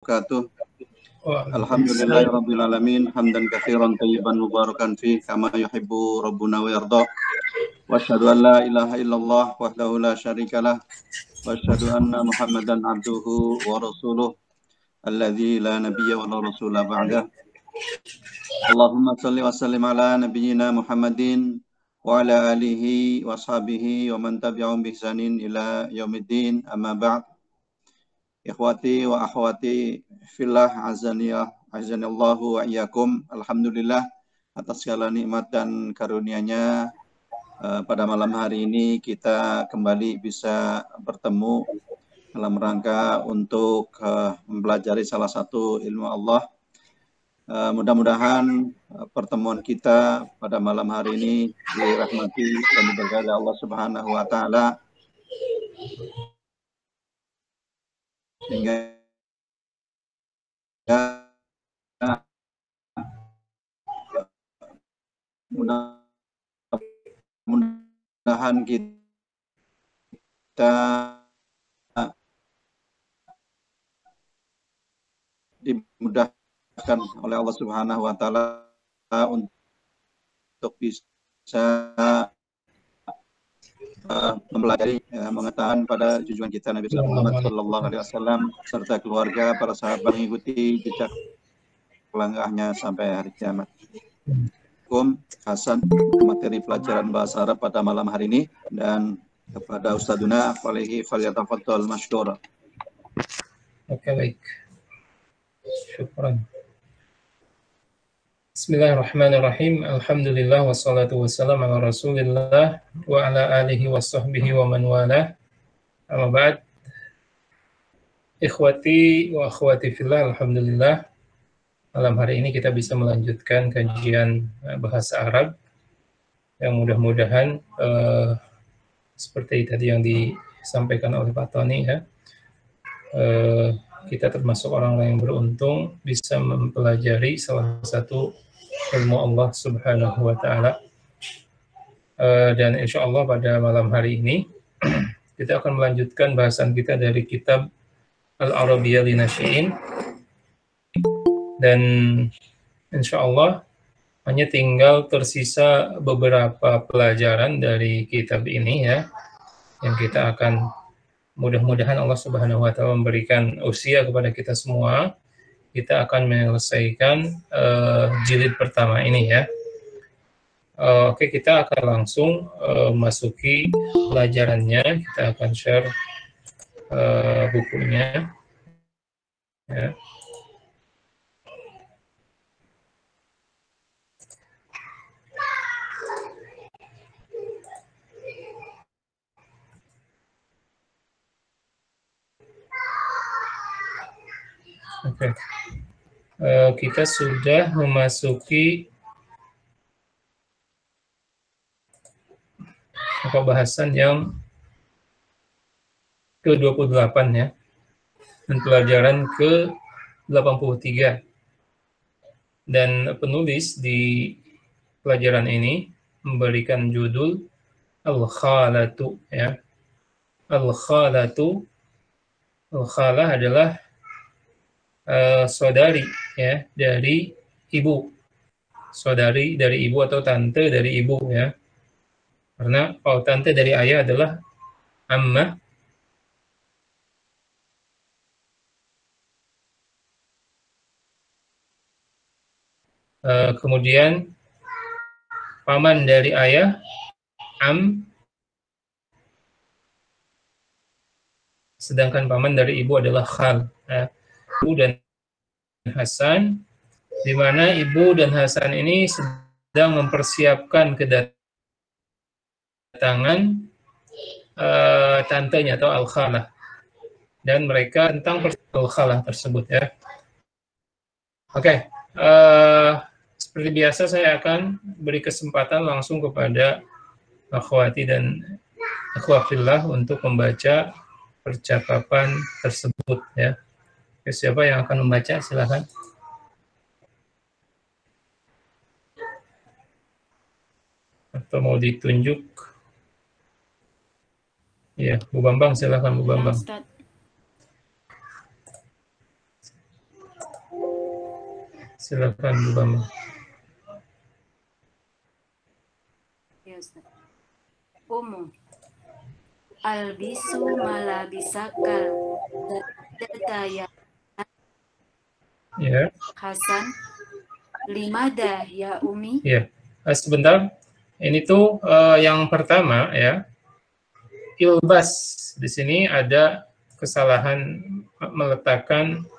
wabarakatuh. Waalaikumsalam. Alhamdulillahirabbil alamin hamdan katsiran thayyiban mubarakan fi kama yuhibbu rabbuna wa yarda. Wa asyhadu an la ilaha illallah wahdahu la syarikalah wa asyhadu anna Muhammadan abduhu wa rasuluh alladzi la nabiyya wa la rasula ba'dah. Allahumma shalli wa sallim ala nabiyyina Muhammadin wa ala alihi wa ashabihi wa man tabi'ahum bi ihsanin ila yaumiddin, amma ba'd. Ikhwati wa akhwati fillah, azanillahu wa iyyakum. Alhamdulillah atas segala nikmat dan karunia-Nya, pada malam hari ini kita kembali bisa bertemu dalam rangka untuk mempelajari salah satu ilmu Allah. Mudah-mudahan pertemuan kita pada malam hari ini dirahmati dan diberkahi oleh Allah Subhanahu wa taala, sehingga mudah-mudahan kita dimudahkan oleh Allah Subhanahu wa taala untuk bisa mempelajari mengetahui pada junjungan kita Nabi Muhammad sallallahu alaihi wasallam serta keluarga, para sahabat mengikuti jejak langkahnya sampai hari kiamat. Hasan, materi pelajaran bahasa Arab pada malam hari ini, dan kepada Ustadzuna falyatafaddal masykur. Oke, baik. Syukran. Bismillahirrahmanirrahim. Alhamdulillah wassalatu wassalamu ala Rasulillah wa ala alihi wa sahbihi wa man wala. Amma ba'd. Ikhwati wa akhwati fillah, alhamdulillah malam hari ini kita bisa melanjutkan kajian bahasa Arab yang mudah-mudahan seperti tadi yang disampaikan oleh Pak Tony ya. Kita termasuk orang-orang yang beruntung bisa mempelajari salah satu ilmu Allah Subhanahu wa taala. Dan insya Allah pada malam hari ini kita akan melanjutkan bahasan kita dari kitab Al-Arabiyyah Linasyi'in, dan insya Allah hanya tinggal tersisa beberapa pelajaran dari kitab ini ya, yang kita akan mudah-mudahan Allah Subhanahu wa taala memberikan usia kepada kita semua. Kita akan menyelesaikan jilid pertama ini ya. Oke, kita akan langsung masuki pelajarannya. Kita akan share bukunya ya. Oke. Kita sudah memasuki bahasan yang ke-28 ya, dan pelajaran ke-83, dan penulis di pelajaran ini memberikan judul Al-Khalatu ya. Al-Khalatu, Al-Khalah adalah saudari ya dari ibu, saudari dari ibu atau tante dari ibu ya, karena kalau tante dari ayah adalah ammah. Kemudian paman dari ayah am, sedangkan paman dari ibu adalah khal ya. Ibu dan Hasan, di mana ibu dan Hasan ini sedang mempersiapkan kedatangan tantenya atau al-khalah, dan mereka tentang al-khalah tersebut ya. Oke, seperti biasa saya akan beri kesempatan langsung kepada akhwati dan akhwafillah untuk membaca percakapan tersebut ya. Siapa yang akan membaca, silakan. Atau mau ditunjuk? Ya, Bu Bambang, silakan Bu Bambang. Silakan Bu Bambang. Ya, Ustaz. Albisu malabisakal jadidata Ya. Hasan limada ya Umi. Ya. Sebentar. Ini tuh yang pertama ya. Ilbas. Di sini ada kesalahan meletakkan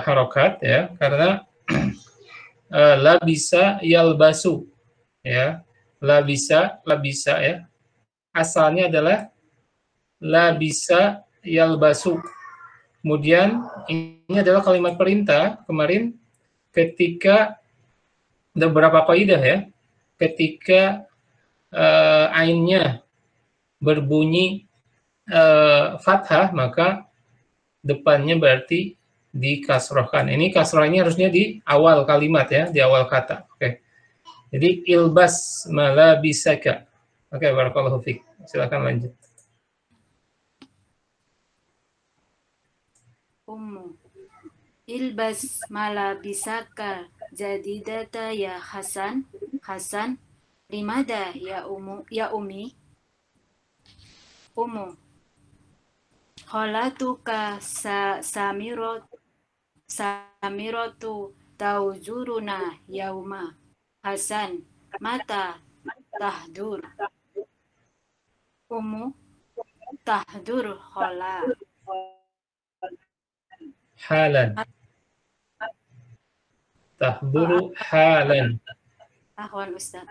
harokat ya, karena labisa yalbasu ya. Labisa ya. Asalnya adalah labisa yalbasu. Kemudian ini adalah kalimat perintah kemarin ketika ada beberapa kaidah ya. Ketika ainnya berbunyi fathah, maka depannya berarti dikasrohkan. Ini kasrohnya harusnya di awal kalimat ya, di awal kata. Oke. Jadi ilbas malabisaka. Oke, barakallahu fiik. Silakan lanjut. Ilbas malabisaka jadidata ya Hasan. Hasan limada ya Umi. Kholatuka samirotu taujuruna yauma. Hasan mata tahdur. Tahdur khola. Halan. Tahduru halan. Ahwan Ustaz.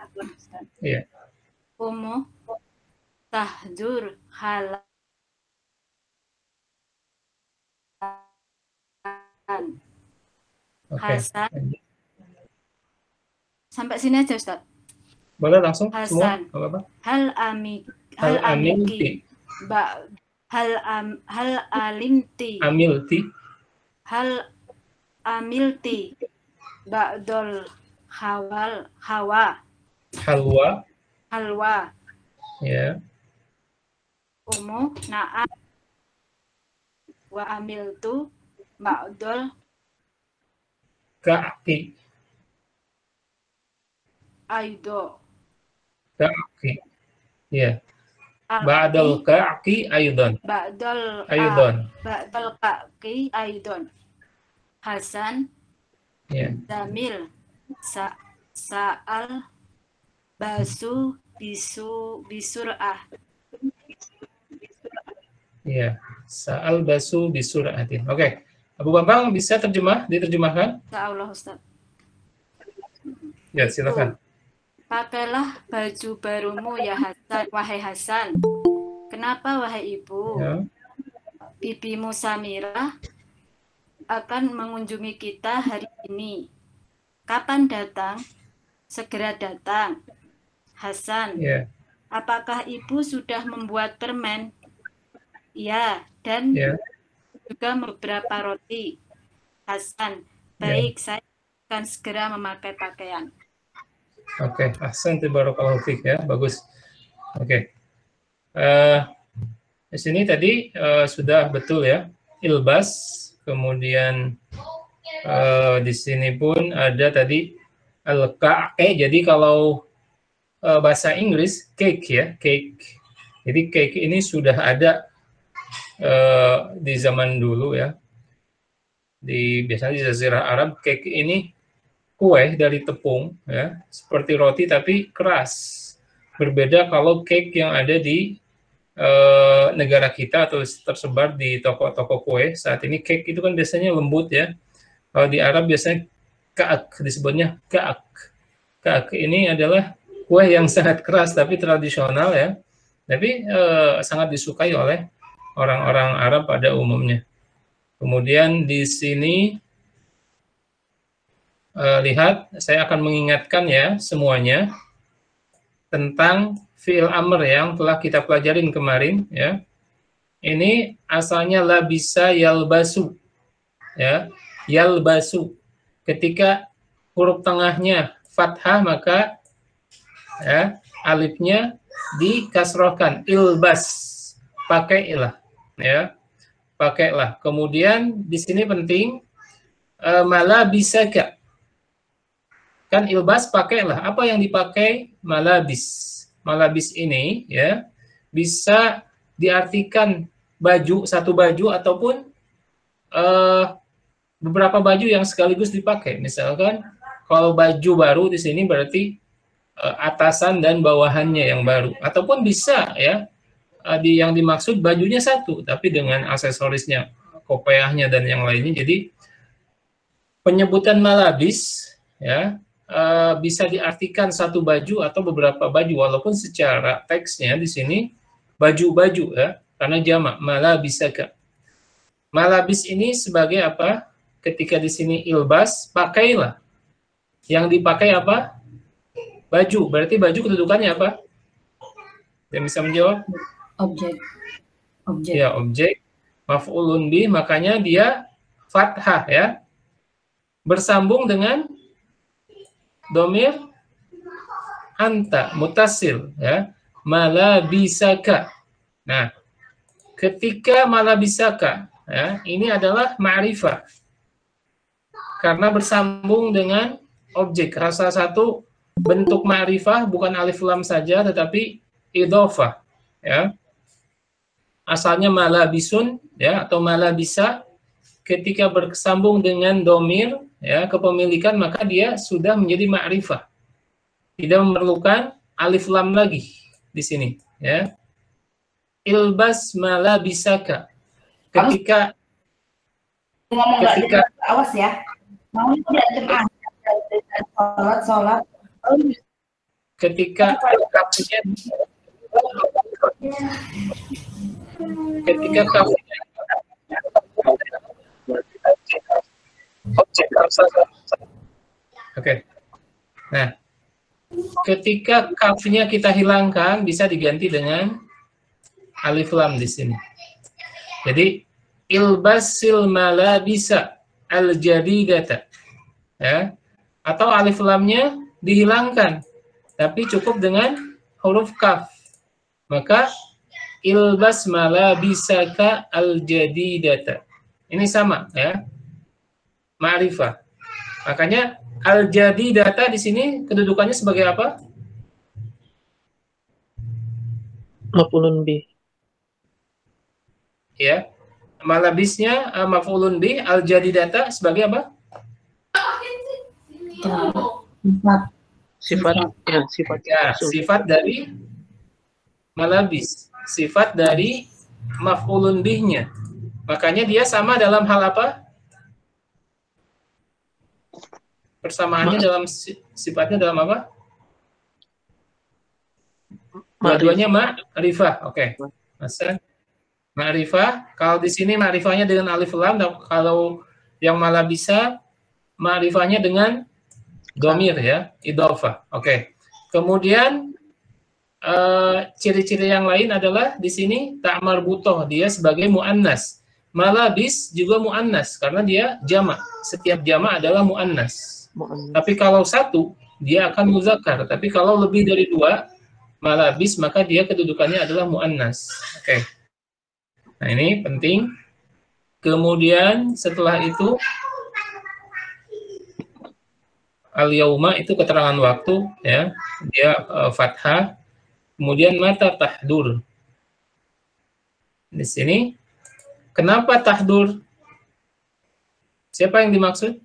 Iya. Tahdur halan. Hasan. Sampai sini aja Ustaz. Boleh langsung Hasan. semua? Apa? Hal amilti. Hal amilti. Ba'dol halwa. Ya. Na'am. Wa amiltu ba'dol Ka'ki. aido. Ka'ki. Ya. Ba'dal ka'ki aidan. Ba'dal ka'ki aidon. Hasan. Ya. Zamil. Sa'al. Basu. Bisur'ah. Ya. Sa'al basu bisur'atin. Oke. Abu Bambang bisa diterjemahkan? Insyaallah Ustaz. Ya, silakan. Pakailah baju barumu ya Hasan, wahai Hasan. Kenapa wahai ibu? Ya. Bibimu Samirah akan mengunjungi kita hari ini. Kapan datang? Segera datang. Hasan. Ya. Apakah ibu sudah membuat permen? Ya, dan juga beberapa roti. Hasan. Baik, saya akan segera memakai pakaian. Oke, ahsan barakallahu fiik ya, bagus. Oke. Di sini tadi sudah betul ya, ilbas, kemudian di sini pun ada tadi al-ka'ke. Jadi kalau bahasa Inggris cake ya, cake. Jadi cake ini sudah ada di zaman dulu ya. Biasanya di Jazirah Arab, cake ini kue dari tepung ya, seperti roti tapi keras. Berbeda kalau cake yang ada di negara kita atau tersebar di toko-toko kue. Saat ini cake itu kan biasanya lembut ya. Kalau di Arab biasanya ka'ak, disebutnya ka'ak. Ka'ak ini adalah kue yang sangat keras tapi tradisional ya. Tapi sangat disukai oleh orang-orang Arab pada umumnya. Kemudian di sini lihat, saya akan mengingatkan ya semuanya tentang fi'il amr yang telah kita pelajarin kemarin ya. Ini asalnya labisa yalbasu ya, yalbasu. Ketika huruf tengahnya fathah maka ya alifnya dikasrohkan, ilbas, pakailah ya, pakailah. Kemudian di sini penting malabisaka. kan ilbas pakailah. Apa yang dipakai? Malabis. Malabis ini ya bisa diartikan baju, satu baju ataupun beberapa baju yang sekaligus dipakai. Misalkan kalau baju baru di sini berarti atasan dan bawahannya yang baru, ataupun bisa ya yang dimaksud bajunya satu tapi dengan aksesorisnya, kopiahnya dan yang lainnya. Jadi penyebutan malabis ya bisa diartikan satu baju atau beberapa baju, walaupun secara teksnya di sini baju-baju ya, karena jamak malabisaka. Malabis ini sebagai apa? Ketika di sini ilbas, pakailah. Yang dipakai apa? Baju. Berarti baju kedudukannya apa? Yang bisa menjawab? Objek. Objek. Ya, objek. Maf'ulun bih, makanya dia fathah ya. Bersambung dengan domir anta, mutasil ya. Malabisaka. Nah, ketika malabisaka ya, ini adalah ma'rifah. Karena bersambung dengan objek. Salah satu bentuk ma'rifah bukan alif lam saja tetapi idhofah ya. Asalnya malabisun ya atau malabisa, ketika bersambung dengan domir ya kepemilikan maka dia sudah menjadi ma'rifah. Tidak memerlukan alif lam lagi di sini ya. Ilbas malabisaka. Ketika awas ya. Mau tidak jemaah sholat. Ketika kafnya Oke. Nah, ketika kafnya kita hilangkan bisa diganti dengan alif lam di sini. Jadi ilbasil malabisa al-jadidata ya, atau alif lamnya dihilangkan tapi cukup dengan huruf kaf, maka ilbas malabisaka al-jadidata. Ini sama ya, ma'rifah. Makanya al-jadidata di sini kedudukannya sebagai apa? Maf'ulun bih. Ya, malabisnya maf'ulun bih, al-jadidata sebagai apa? Sifat. Ya, sifat. Ya, sifat dari malabis, sifat dari maf'ulun bihnya. Makanya dia sama dalam hal apa? Persamaannya dalam sifatnya dalam apa? Dua-duanya ma'rifah. Oke. Masa ma'rifah. Kalau di sini ma'rifahnya dengan alif lam, kalau yang malabisa ma'rifahnya dengan domir ya, idhofah. Oke. Kemudian ciri-ciri yang lain adalah di sini tak marbutoh, dia sebagai muannas. Malabis juga muannas karena dia jamak. Setiap jamak adalah muannas. Tapi kalau satu dia akan muzakkar. Tapi kalau lebih dari dua malabis maka dia kedudukannya adalah muannas. Oke. Nah, ini penting. Kemudian setelah itu al-yauma itu keterangan waktu ya, dia fathah. Kemudian mata tahdur. Di sini kenapa tahdur? Siapa yang dimaksud?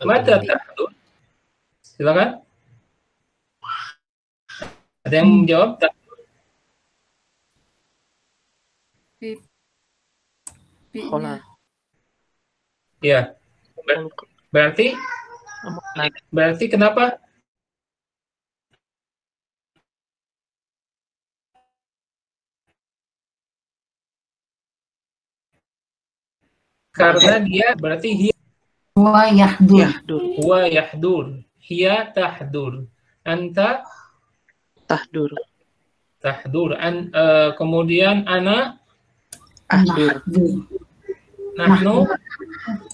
Mata tahdur. Silakan. Ada yang menjawab? Ya. Berarti kenapa? Karena dia berarti Wa yahdur. Wa yahdur. Hiya tahdur. Anta tahdur. Tahdur. Kemudian ana ahdur. Nahnu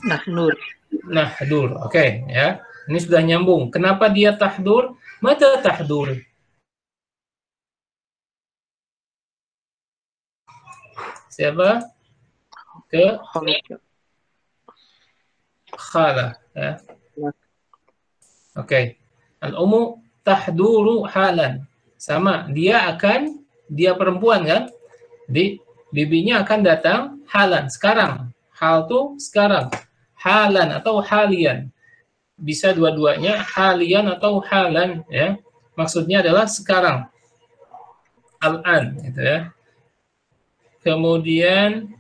Nahnur. Nahdur. Oke, ya. Ini sudah nyambung. Kenapa dia tahdur? Mata tahdur. Siapa? ke Kholika. khala ya. Oke. Al-ummu tahduru halan. Sama, dia perempuan kan? Bibinya akan datang halan, sekarang. Hal tuh sekarang. Halan atau halian. Bisa dua-duanya, halian atau halan ya. Maksudnya adalah sekarang. Al-an gitu ya. Kemudian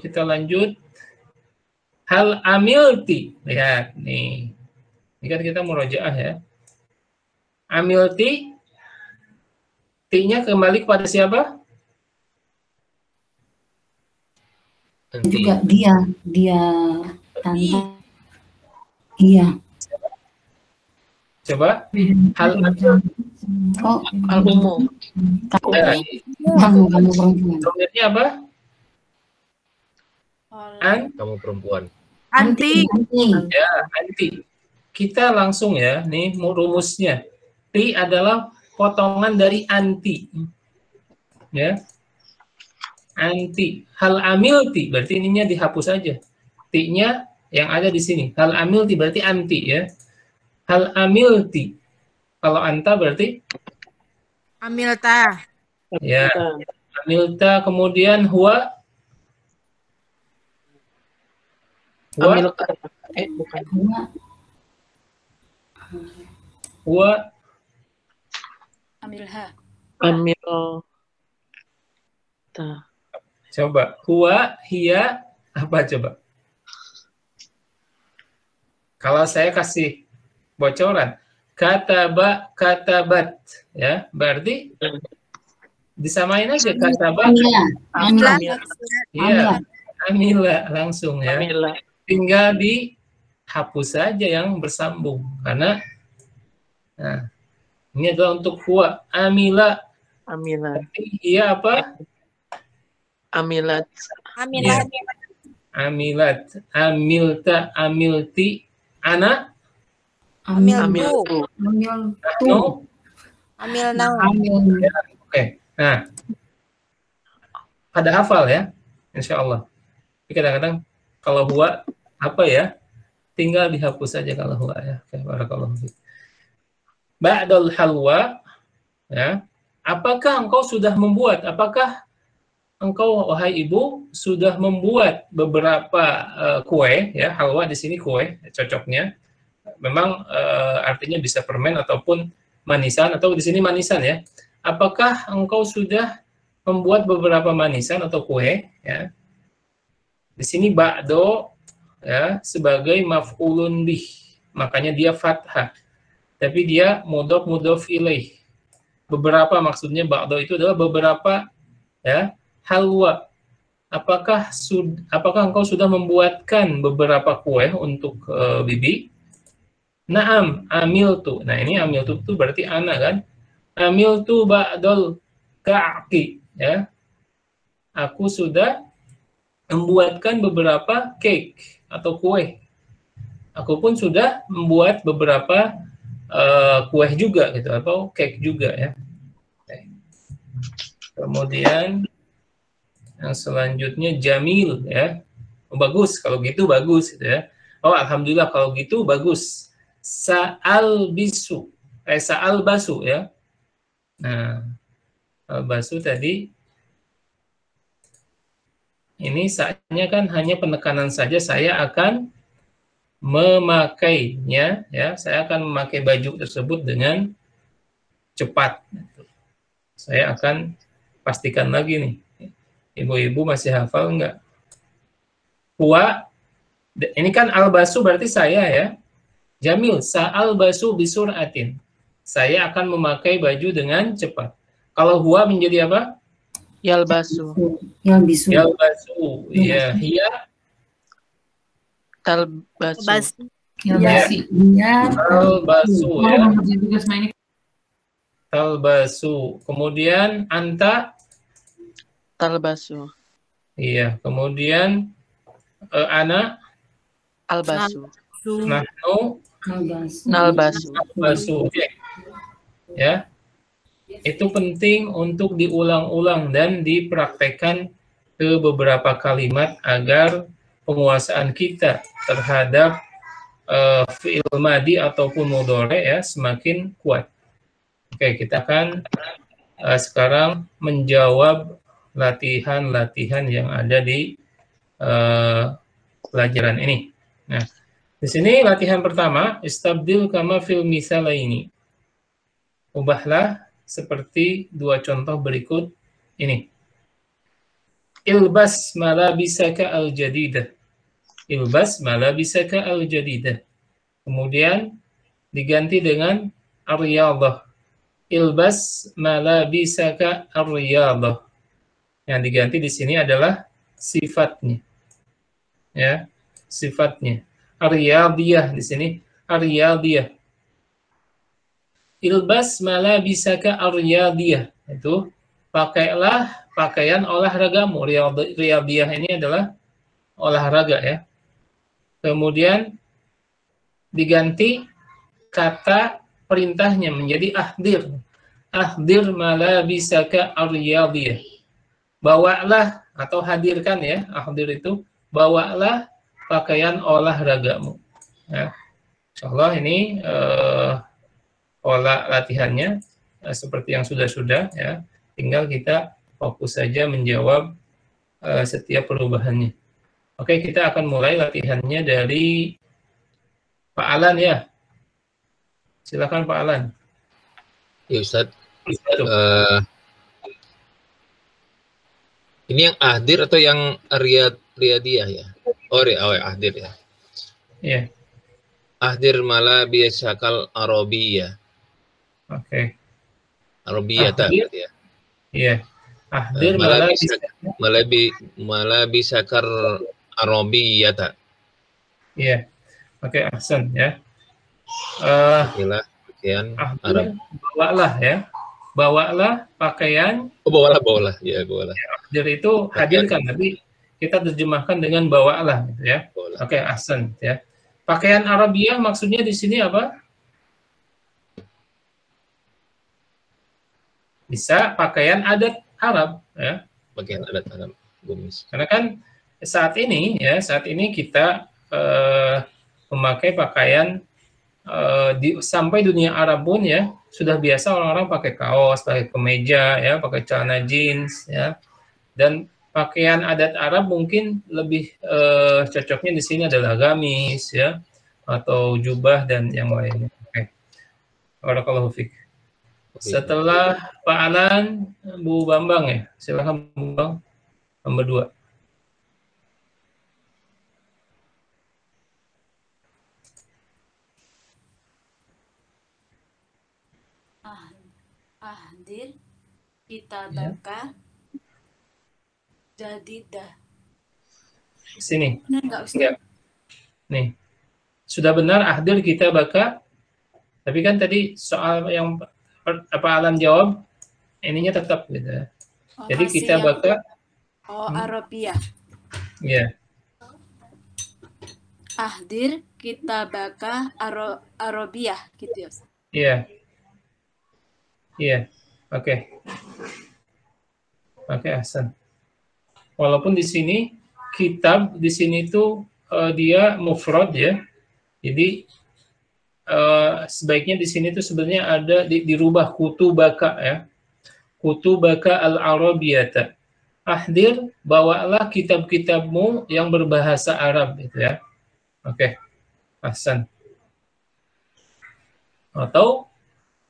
kita lanjut. Hal amilti. Lihat nih. Ini kan kita murojaah ya. Amilti, T-nya kembali kepada siapa? Juga dia tante. Iya. Coba. Hal Oh, Al-ummu. kamu perempuan. domirnya apa? An, Kamu perempuan. Anti. ya, anti. Kita langsung ya, nih rumusnya. T adalah potongan dari anti. Ya. Anti. Hal amilti, berarti ininya dihapus aja. T-nya yang ada di sini. Hal amilti berarti anti ya. Hal amilti. Kalau anta berarti Amilta. ya. Amilta, kemudian huwa. Amilta. Bukan. Huwa. Amilha. Amilta. Coba. Huwa, hiya, apa coba? Kalau saya kasih bocoran. Kataba, katabat. Ya, berarti disamain aja kataba. Amila. Iya, amila langsung ya. Amila. Tinggal dihapus saja yang bersambung. Karena, nah, ini adalah untuk huwa. Amila. Amilat. Iya apa? Amilat. Amilat. Amilat. Amilta. Amilti. Ana. Amiltu. No. Amilnau. Oke. Nah, pada hafal ya, insya Allah. Tapi kadang-kadang kalau huwa apa ya? Tinggal dihapus saja kalau huwa ya. Oke, barakallahu fiik. Ba'dal halwa ya. Apakah engkau sudah membuat? Apakah engkau wahai ibu sudah membuat beberapa kue ya? Halwa di sini kue cocoknya. Memang artinya bisa permen ataupun manisan atau di sini manisan ya. Apakah engkau sudah membuat beberapa manisan atau kue ya? Di sini ba'do ya sebagai maf'ulun bih. Makanya dia fathah. Tapi dia mudhof ilaih. Beberapa maksudnya ba'do itu adalah beberapa ya halwa. Apakah engkau sudah membuatkan beberapa kue untuk bibi? Naam, amiltu. Nah, ini amiltu itu berarti ana kan? Amiltu ba'dal ka'ki ya. Aku sudah membuatkan beberapa cake atau kue. Aku pun sudah membuat beberapa kue juga gitu atau cake juga ya. Kemudian yang selanjutnya jamil ya. Oh, bagus kalau gitu bagus gitu ya. Oh alhamdulillah kalau gitu bagus. Sa'al basu ya. Nah, al-basu tadi ini saatnya kan hanya penekanan saja saya akan memakainya ya. Saya akan memakai baju tersebut dengan cepat. Saya akan pastikan lagi nih. Ibu-ibu masih hafal enggak? Huwa, ini kan al-basu berarti saya ya. Jamil, sa'al basu bisur'atin. Saya akan memakai baju dengan cepat. Kalau huwa menjadi apa? Yalbasu. Yalbisu. Yalbasu. Ya, hiya. Talbasu. Yalbasi. Dia. Talbasu ya. Talbasu. Kemudian anta. Talbasu. Iya. Kemudian ana. Albasu. Nahnu. Nalbasu. Albasu. Oke. Ya. Itu penting untuk diulang-ulang dan dipraktekkan ke beberapa kalimat agar penguasaan kita terhadap fi'il madi ataupun mudhari ya semakin kuat. Oke, kita akan sekarang menjawab latihan-latihan yang ada di pelajaran ini. Nah, di sini latihan pertama, istabdil kama fil misalaini. Ubahlah seperti dua contoh berikut ini. Ilbas malabisaka al-jadidah. Ilbas malabisaka al-jadidah. Kemudian diganti dengan ar-riyadah. Ilbas malabisaka ar-riyadah. Yang diganti di sini adalah sifatnya. Ya, sifatnya. Ar-riyadiyah di sini ar-riyadiyah. Ilbas malabisaka ar-riyadiyah. Itu pakailah pakaian olahragamu. Riyadiyah ini adalah olahraga ya. Kemudian diganti kata perintahnya menjadi ahdir. Ahdir malabisaka ar-riyadiyah. Bawalah atau hadirkan ya. Ahdir itu bawalah pakaian olahragamu. Ya. Insyaallah ini pola latihannya seperti yang sudah-sudah ya. Tinggal kita fokus saja menjawab setiap perubahannya. Oke, kita akan mulai latihannya dari Pak Alan ya. Silakan Pak Alan. Ya Ustadz. Ini yang ahdir atau yang riyadiyah ya? Oh ahdir ya. Iya. Ahdir malabisakal arabiyah. Oke. Arabiyah tak ya? Iya. Ahdir malabisakar arabiyah tak. Iya. Oke, ahsan ya. Pakaian Arab. Bawalah ya. Bawalah pakaian. Oh, bawalah. Ya, bawalah. Ahdir itu hadirkan, tapi kita terjemahkan dengan bawalah gitu ya. Bawalah. Oke, ahsan ya. Pakaian Arabiyah maksudnya di sini apa? Bisa pakaian adat Arab ya. Pakaian adat Arab. Gomis. Karena kan saat ini kita memakai pakaian sampai dunia Arab pun ya sudah biasa orang-orang pakai kaos, pakai kemeja ya, pakai celana jeans ya. Dan pakaian adat Arab mungkin lebih cocoknya di sini adalah gamis ya atau jubah dan yang lainnya. Oke. Barakallahu fiik. Setelah Pak Alan, Bu Bambang ya. Silakan Bu Bambang. Nomor 2. Ahdir kitabaka jadidah. Sini. Benar nggak Ustaz? Ya. Nih. Sudah benar ahdir kitabaka. Tapi kan tadi soal yang apa Alan jawab, ininya tetap gitu. Jadi kitabaka Arabiyah. Iya. Ahdir kitabaka Arabiyah gitu ya Ustaz. Iya. Iya. Oke. Oke, ahsan. Walaupun di sini kitab di sini itu dia mufrad ya. Jadi sebaiknya di sini tuh sebenarnya ada dirubah kutubaka ya. Kutubaka al-arabiyata. Ahdir, bawalah kitab-kitabmu yang berbahasa Arab gitu ya. Oke. Ahsan. Atau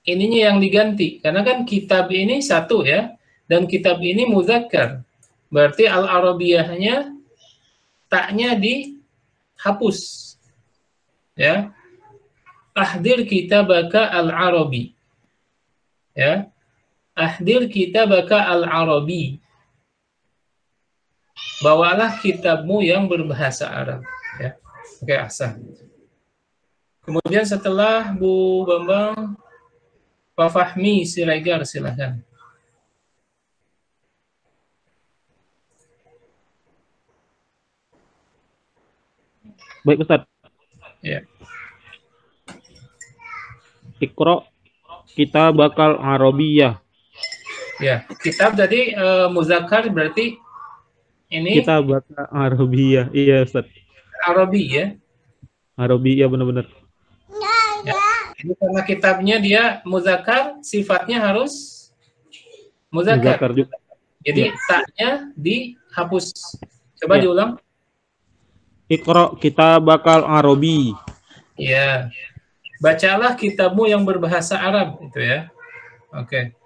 ininya yang diganti karena kan kitab ini satu ya dan kitab ini muzakkar. Berarti al-arabiyahnya taknya dihapus. Ya. Ahdir kitabaka al-arabi. Ya. Ahdir kitabaka al-arabi. Bawalah kitabmu yang berbahasa Arab. Ya. Oke, ahsan. Kemudian setelah Bu Bambang, Pak Fahmi Siregar, silakan. Baik Ustaz. Ya. Iqra kita bakal Arabiyah. Ya, kitab tadi muzakkar berarti Ini Kita baca Arabiyah. Iya, Ustaz. Arabi ya. Arabiyah benar-benar. Ya. Ini karena kitabnya dia muzakkar, sifatnya harus muzakkar. Muzakkar juga. Jadi Ya. taknya dihapus. Coba Ya. diulang. Iqra kita bakal Arabi. Ya. Bacalah kitabmu yang berbahasa Arab itu ya. Oke.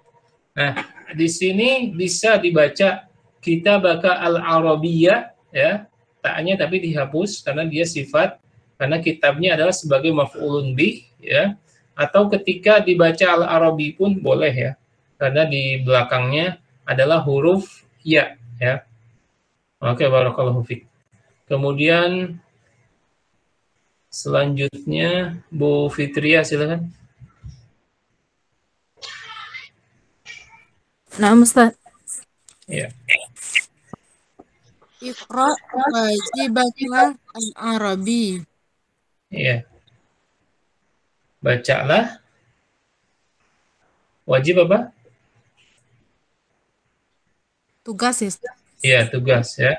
Nah, di sini bisa dibaca kita bakal al-Arabiyah ya. Taknya tapi dihapus karena dia sifat, karena kitabnya adalah sebagai maf'ulun bih ya. Atau ketika dibaca al-Arabi pun boleh ya. Karena di belakangnya adalah huruf ya ya. Oke, barakallahu fiik. Kemudian selanjutnya Bu Fitria silakan. Nah, Ustaz. Ya. Iqra wajibaklah al-Arabi. Iya. Bacalah. Wajib apa? Tugas ya, Ustaz. Iya, tugas ya.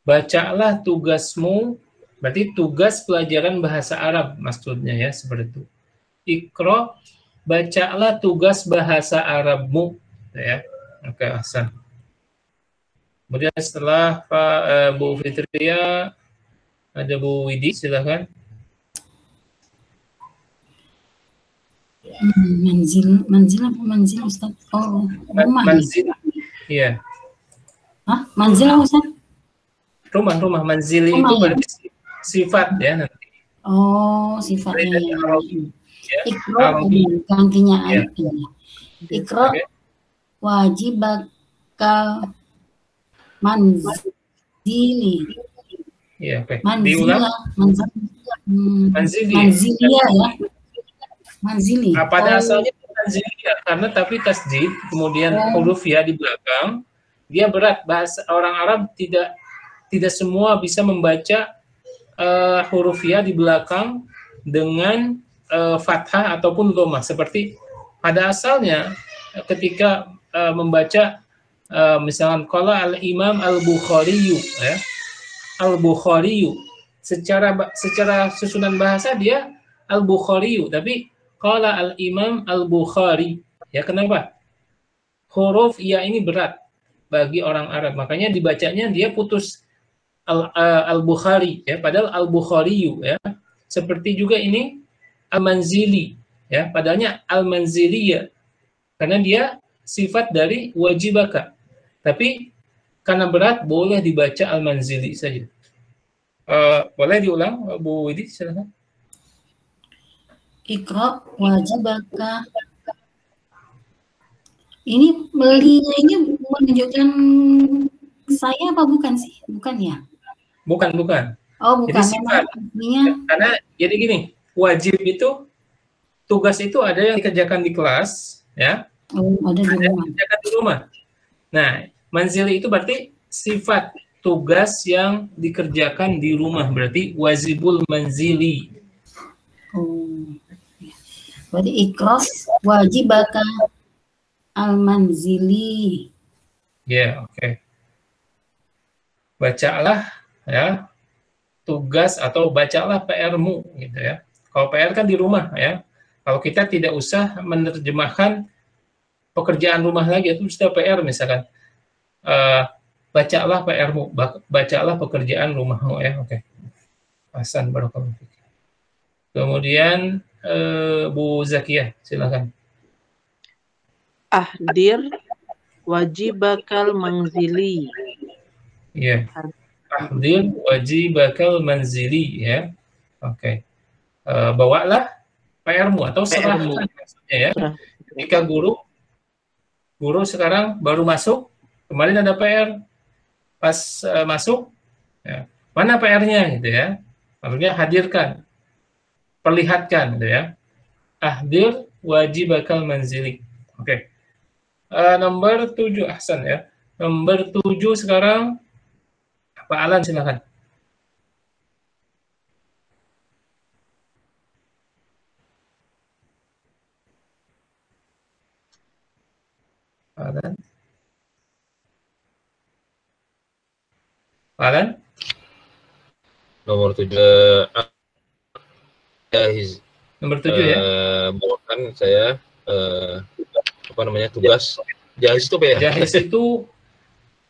Bacalah tugasmu, berarti tugas pelajaran bahasa Arab maksudnya ya, seperti itu. Iqra, bacalah tugas bahasa Arabmu ya. Oke, Hasan. Kemudian setelah Pak Bu Fitria ada Bu Widi, silakan. Manzil apa manzil Ustaz? Oh, rumah. Manzil. Iya. Hah? Manzil apa Ustaz? Rumah manzili Rumah, itu ya? berarti sifat ya nanti. Oh, sifatnya. Dari Arabi, ya. Iqra Arabi. gantinya Ya. Iqra Oke. wajib bakal manzili. Iya, oke. Manzila, Diulang. Manzili. Manzilia ya. Manzili. Nah, pada asalnya manzili ya, karena tapi tasdid kemudian huruf ya di belakang, dia berat. Bahasa orang Arab tidak semua bisa membaca huruf ya di belakang dengan fathah ataupun dhammah. Seperti pada asalnya ketika membaca misalkan qala al-Imam al-Bukhari ya. Al-Bukhari secara susunan bahasa dia al-Bukhari, tapi qala al-Imam al-Bukhari. Ya, kenapa? Huruf ya ini berat bagi orang Arab. Makanya dibacanya dia putus al-Bukhari ya, padahal al-Bukhari ya. Seperti juga ini al-Manzili ya, padahalnya al-Manzili ya. Karena dia sifat dari wajibaka. Tapi karena berat boleh dibaca al-Manzili saja. Boleh diulang Bu Widi silakan. Iqra wajibaka. Ini belinya menunjukkan saya apa bukan sih? Bukan ya? Bukan. Oh, bukan. Jadi sifat. Karena jadi gini, wajib itu tugas itu ada yang dikerjakan di kelas, ya. Oh, ada di rumah. Dikerjakan di rumah. Nah, manzili itu berarti sifat tugas yang dikerjakan di rumah, berarti wajibul manzili. Oh. Berarti Iqra wajibaka al-manzili. Ya, oke. Bacalah ya tugas atau bacalah PR-mu gitu ya. Kalau PR kan di rumah ya. Kalau kita tidak usah menerjemahkan pekerjaan rumah lagi, itu sudah PR misalkan. Bacalah PR-mu, bacalah pekerjaan rumahmu ya. Oke. Hasan barakallahu fiik. Kemudian Bu Zakiyah silakan. Ahdir wajibakal manzili. Iya. Ahdir wajibakal manzili ya. Oke. Bawalah PR-mu atau serahkan maksudnya ya. Ketika guru sekarang baru masuk, kemarin ada PR, pas masuk, ya, mana PR-nya gitu ya. Maksudnya hadirkan, perlihatkan gitu ya. Ahdir wajibakal manzili. Oke. Nomor 7 Ahsan ya. Nomor 7 sekarang Pak Alan silakan. Alan. Alan? Nomor 7. Jahiz. Nomor 7 ya. Bawakan saya tugas. Jahiz itu apa ya? Jahiz itu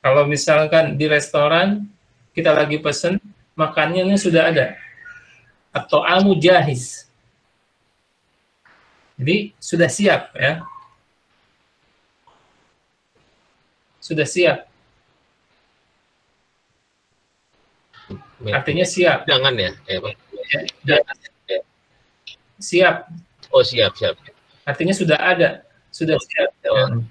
kalau misalkan di restoran kita lagi pesen, makanannya sudah ada. Atau amu jahiz. Jadi sudah siap ya. Sudah siap. Artinya siap. Jangan ya? Apa? Siap. Oh, siap. Artinya sudah ada. Sudah siap. Oh.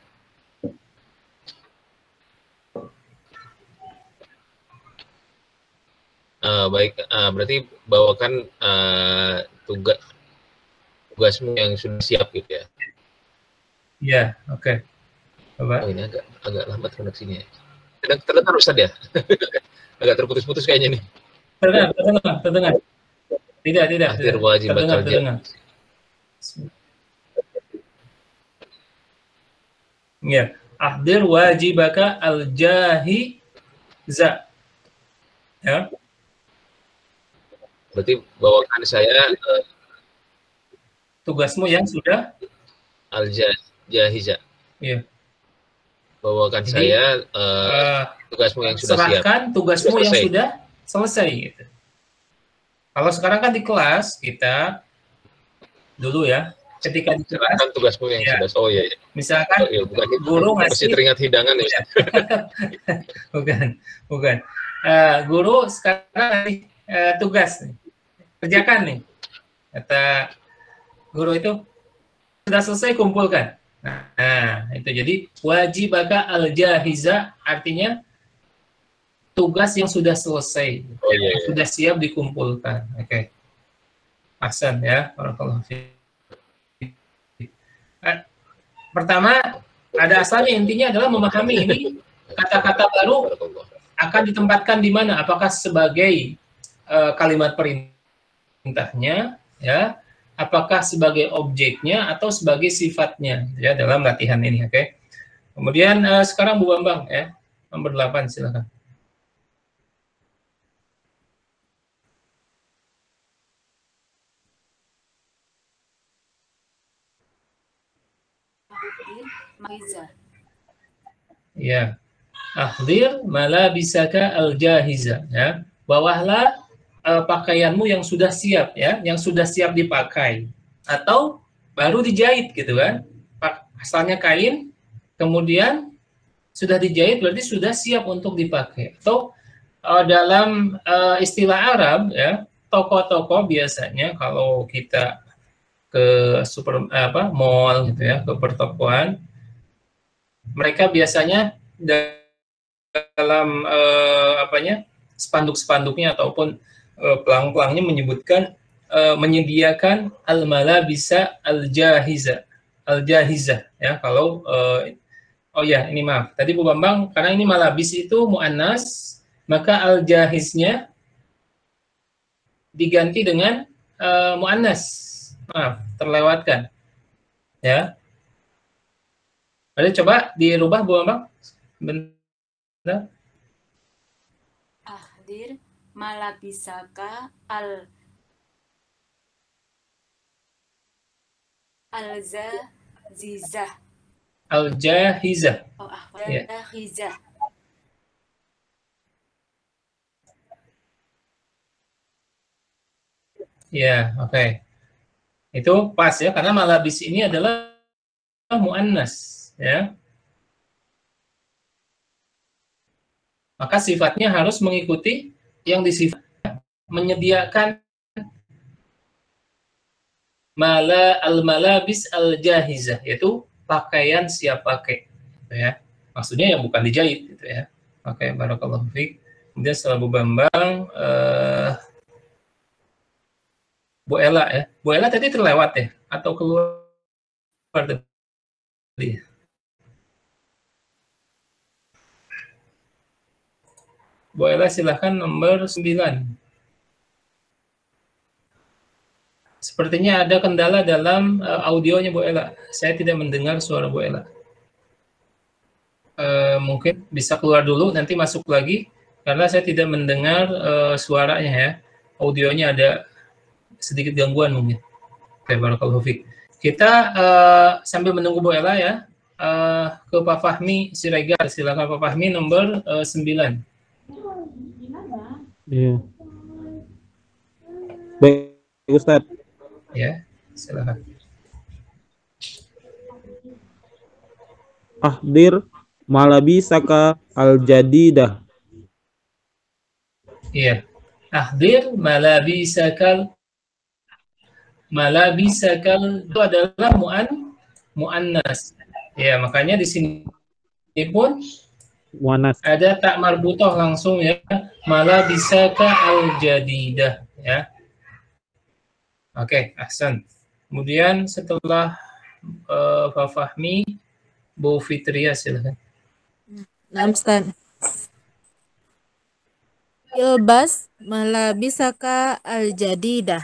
Baik, berarti bawakan tugasmu yang sudah siap gitu ya? Iya, oke. Coba. Oh, ini agak lambat koneksinya. Terdengar Ustaz ya? Agak terputus-putus kayaknya nih. Terdengar. Tidak. Ahdir wajib bakal terdengar. Ya, ahdir wajibaka al-jahiza. Ya. Berarti bawakan saya tugasmu yang sudah al-jahiza. Iya. Bawakan Jadi, saya tugasmu yang sudah siap. Serahkan tugasmu yang sudah selesai gitu. Kalau sekarang kan di kelas kita dulu ya, ketika di kelas serahkan tugasmu yang sudah. Oh iya. Misalkan guru ngasih, masih teringat hidangan ya. bukan. Guru sekarang ngasih tugas nih. Kerjakan nih. Kata guru itu sudah selesai, kumpulkan. Nah, itu jadi wajibaka al-jahiza artinya tugas yang sudah selesai, sudah siap dikumpulkan. Oke. Ahsan ya, barakallahu fiik. Pertama, ada asalnya, intinya adalah memahami ini kata-kata baru akan ditempatkan di mana? Apakah sebagai kalimat perintahnya, ya? Apakah sebagai objeknya atau sebagai sifatnya, ya, dalam latihan ini, oke? Kemudian sekarang Bu Bambang, ya, nomor 8 silakan. Ya, ahdir malabisaka al-jahiza, ya, bawahlah pakaianmu yang sudah siap, ya, yang sudah siap dipakai atau baru dijahit gitu kan. Asalnya kain, kemudian sudah dijahit berarti sudah siap untuk dipakai. Atau dalam istilah Arab ya, toko-toko biasanya kalau kita ke mall gitu ya, ke pertokoan, mereka biasanya dalam spanduk-spanduknya ataupun pelang-pelangnya menyebutkan menyediakan al-malabisa al-jahiza ya. Kalau oh ya, ini maaf tadi Bu Bambang, karena ini malabis itu muannas, maka al-jahiznya diganti dengan muannas. Maaf, terlewatkan ya. Ada coba dirubah Bu Bambang. Bentar. Ahdir malabisaka al-jahizah. Al-jahizah. Oh, al-jahizah. Ya, oke. Itu pas ya, karena malabis ini adalah muannas, ya. Maka sifatnya harus mengikuti yang disifat, menyediakan al-malabis al-jahizah, yaitu pakaian siap pakai, gitu ya. Maksudnya yang bukan dijahit, gitu ya. Oke, barakallahu fiik. Kemudian setelah Bu Bambang, Bu Ella ya. Bu Ella tadi terlewat ya, atau keluar tadi? Bu Ella silahkan nomor 9. Sepertinya ada kendala dalam audionya Bu Ella. Saya tidak mendengar suara Bu Ella. Mungkin bisa keluar dulu, nanti masuk lagi. karena saya tidak mendengar suaranya ya. Audionya ada sedikit gangguan mungkin. Oke, barakallahu fiik. Kita sambil menunggu Bu Ella ya, ke Pak Fahmi Siregar. Silakan Pak Fahmi nomor 9. Iya. Baik, Ustadz. Ya, silakan. Ahdir malabisaka al-jadidah. Iya. Ahdir malabisakal itu adalah muannas. Ya, makanya di sini pun Muannas. ada tak marbutoh langsung ya. Malabisaka al-jadidah ya. Oke, ahsan. Kemudian setelah Pak Fahmi, Bu Fitria silakan. Nah, Ustaz. Ilbas malabisaka al-jadidah.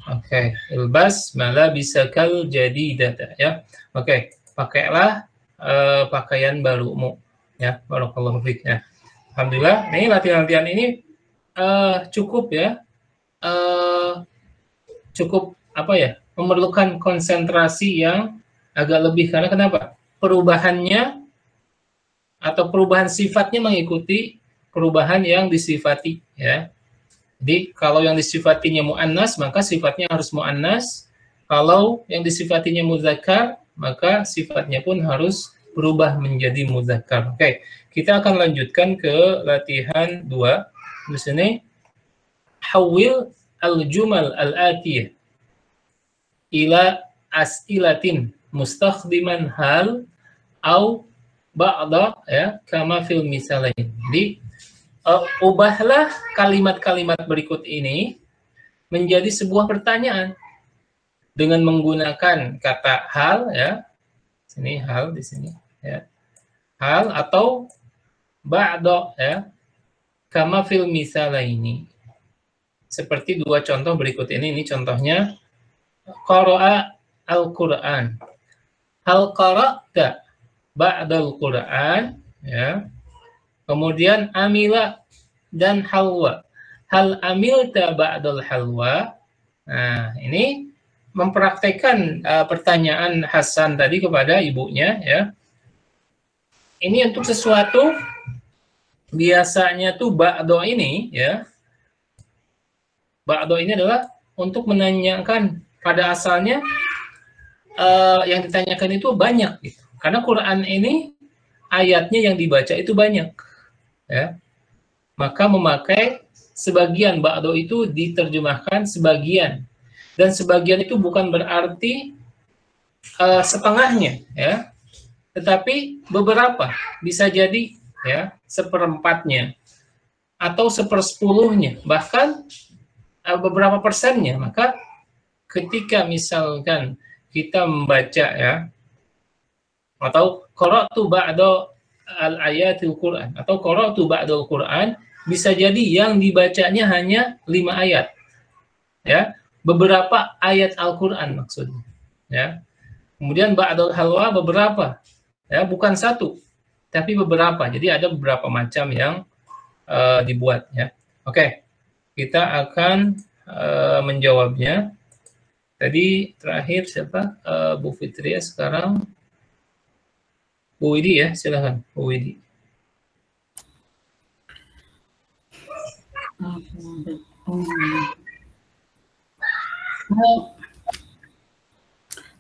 Oke, ilbas malabisakal jadidata ya. Oke, pakailah pakaian barumu ya. Barakallahu fiik ya. Alhamdulillah, nih latihan-latihan ini cukup ya. Cukup apa ya? Memerlukan konsentrasi yang agak lebih, karena kenapa? Perubahannya atau perubahan sifatnya mengikuti perubahan yang disifati ya. Jadi kalau yang disifatinya muannas maka sifatnya harus muannas. Kalau yang disifatinya muzakkar maka sifatnya pun harus berubah menjadi muzakkar. Oke, kita akan lanjutkan ke latihan 2. Di sini hawil al-jumal al-atiyah ila as'ilatin mustakhdiman hal au ba'da ya kama fil misalain. Jadi ubahlah kalimat-kalimat berikut ini menjadi sebuah pertanyaan dengan menggunakan kata hal ya. Sini hal di sini ya. Hal atau ba'da ya. Kama fil misalaini. Seperti dua contoh berikut ini. Ini contohnya qara'a al-Qur'an. Hal qara'ta ba'dal Qur'an ya. Kemudian amila dan halwa. Hal amilta ba'dal halwa. Nah, ini mempraktekkan pertanyaan Hasan tadi kepada ibunya ya. Ini untuk sesuatu biasanya tuh ba'do ini ya. Ba'do ini adalah untuk menanyakan, pada asalnya yang ditanyakan itu banyak gitu. Karena Quran ini ayatnya yang dibaca itu banyak. Ya, maka memakai sebagian ba'do itu diterjemahkan sebagian, dan sebagian itu bukan berarti setengahnya ya, tetapi beberapa, bisa jadi ya seperempatnya atau sepersepuluhnya, bahkan beberapa persennya. Maka ketika misalkan kita membaca ya, atau qara'tu ba'da al-ayatil Quran atau qara'tu ba'dal Quran, bisa jadi yang dibacanya hanya 5 ayat. Ya, beberapa ayat Al-Qur'an maksudnya. Ya. Kemudian ba'dal halwa beberapa. Ya, bukan satu, tapi beberapa. Jadi ada beberapa macam yang dibuat ya. Oke. Kita akan menjawabnya. Tadi terakhir siapa? Bu Fitria, sekarang Bu Widi ya, silakan Bu Widi.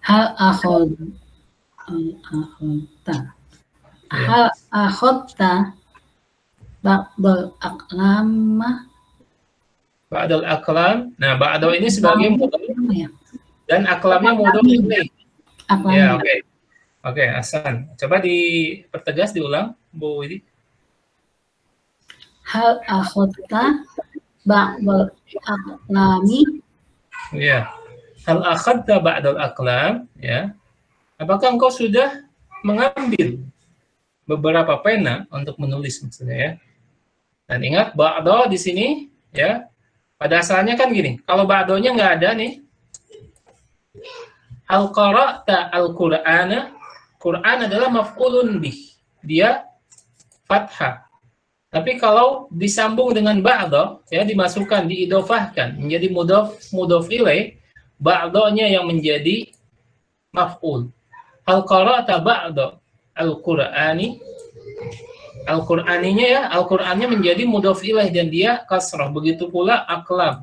Hal akhadta ba'dal aqlamah. Ba'dal aqlam. Nah, ba'dal ini sebagai mudhaf dan aqlamnya mudhaf ilaih. Ya, oke. Oke, Hasan. Coba dipertegas, diulang, Bu Widi. Hal akhadta ba'dal aqlami. Ya. Hal akhadta ba'dal aqlam, ya. Apakah engkau sudah mengambil beberapa pena untuk menulis maksudnya ya. Dan ingat ba'da di sini ya. Pada asalnya kan gini, kalau ba'donya nggak ada nih. Hal qara'ta al-Qur'ana. Quran adalah maf'ulun bih. Dia fathah. Tapi kalau disambung dengan ba'da, ya dimasukkan, diidofahkan menjadi mudhof ilaih, ba'danya yang menjadi maf'ul. Hal qara'ta ba'da al-Qur'ani, Al-Qur'aninya ya, Al-Qur'annya menjadi mudhof ilaih dan dia kasrah. Begitu pula aqlam,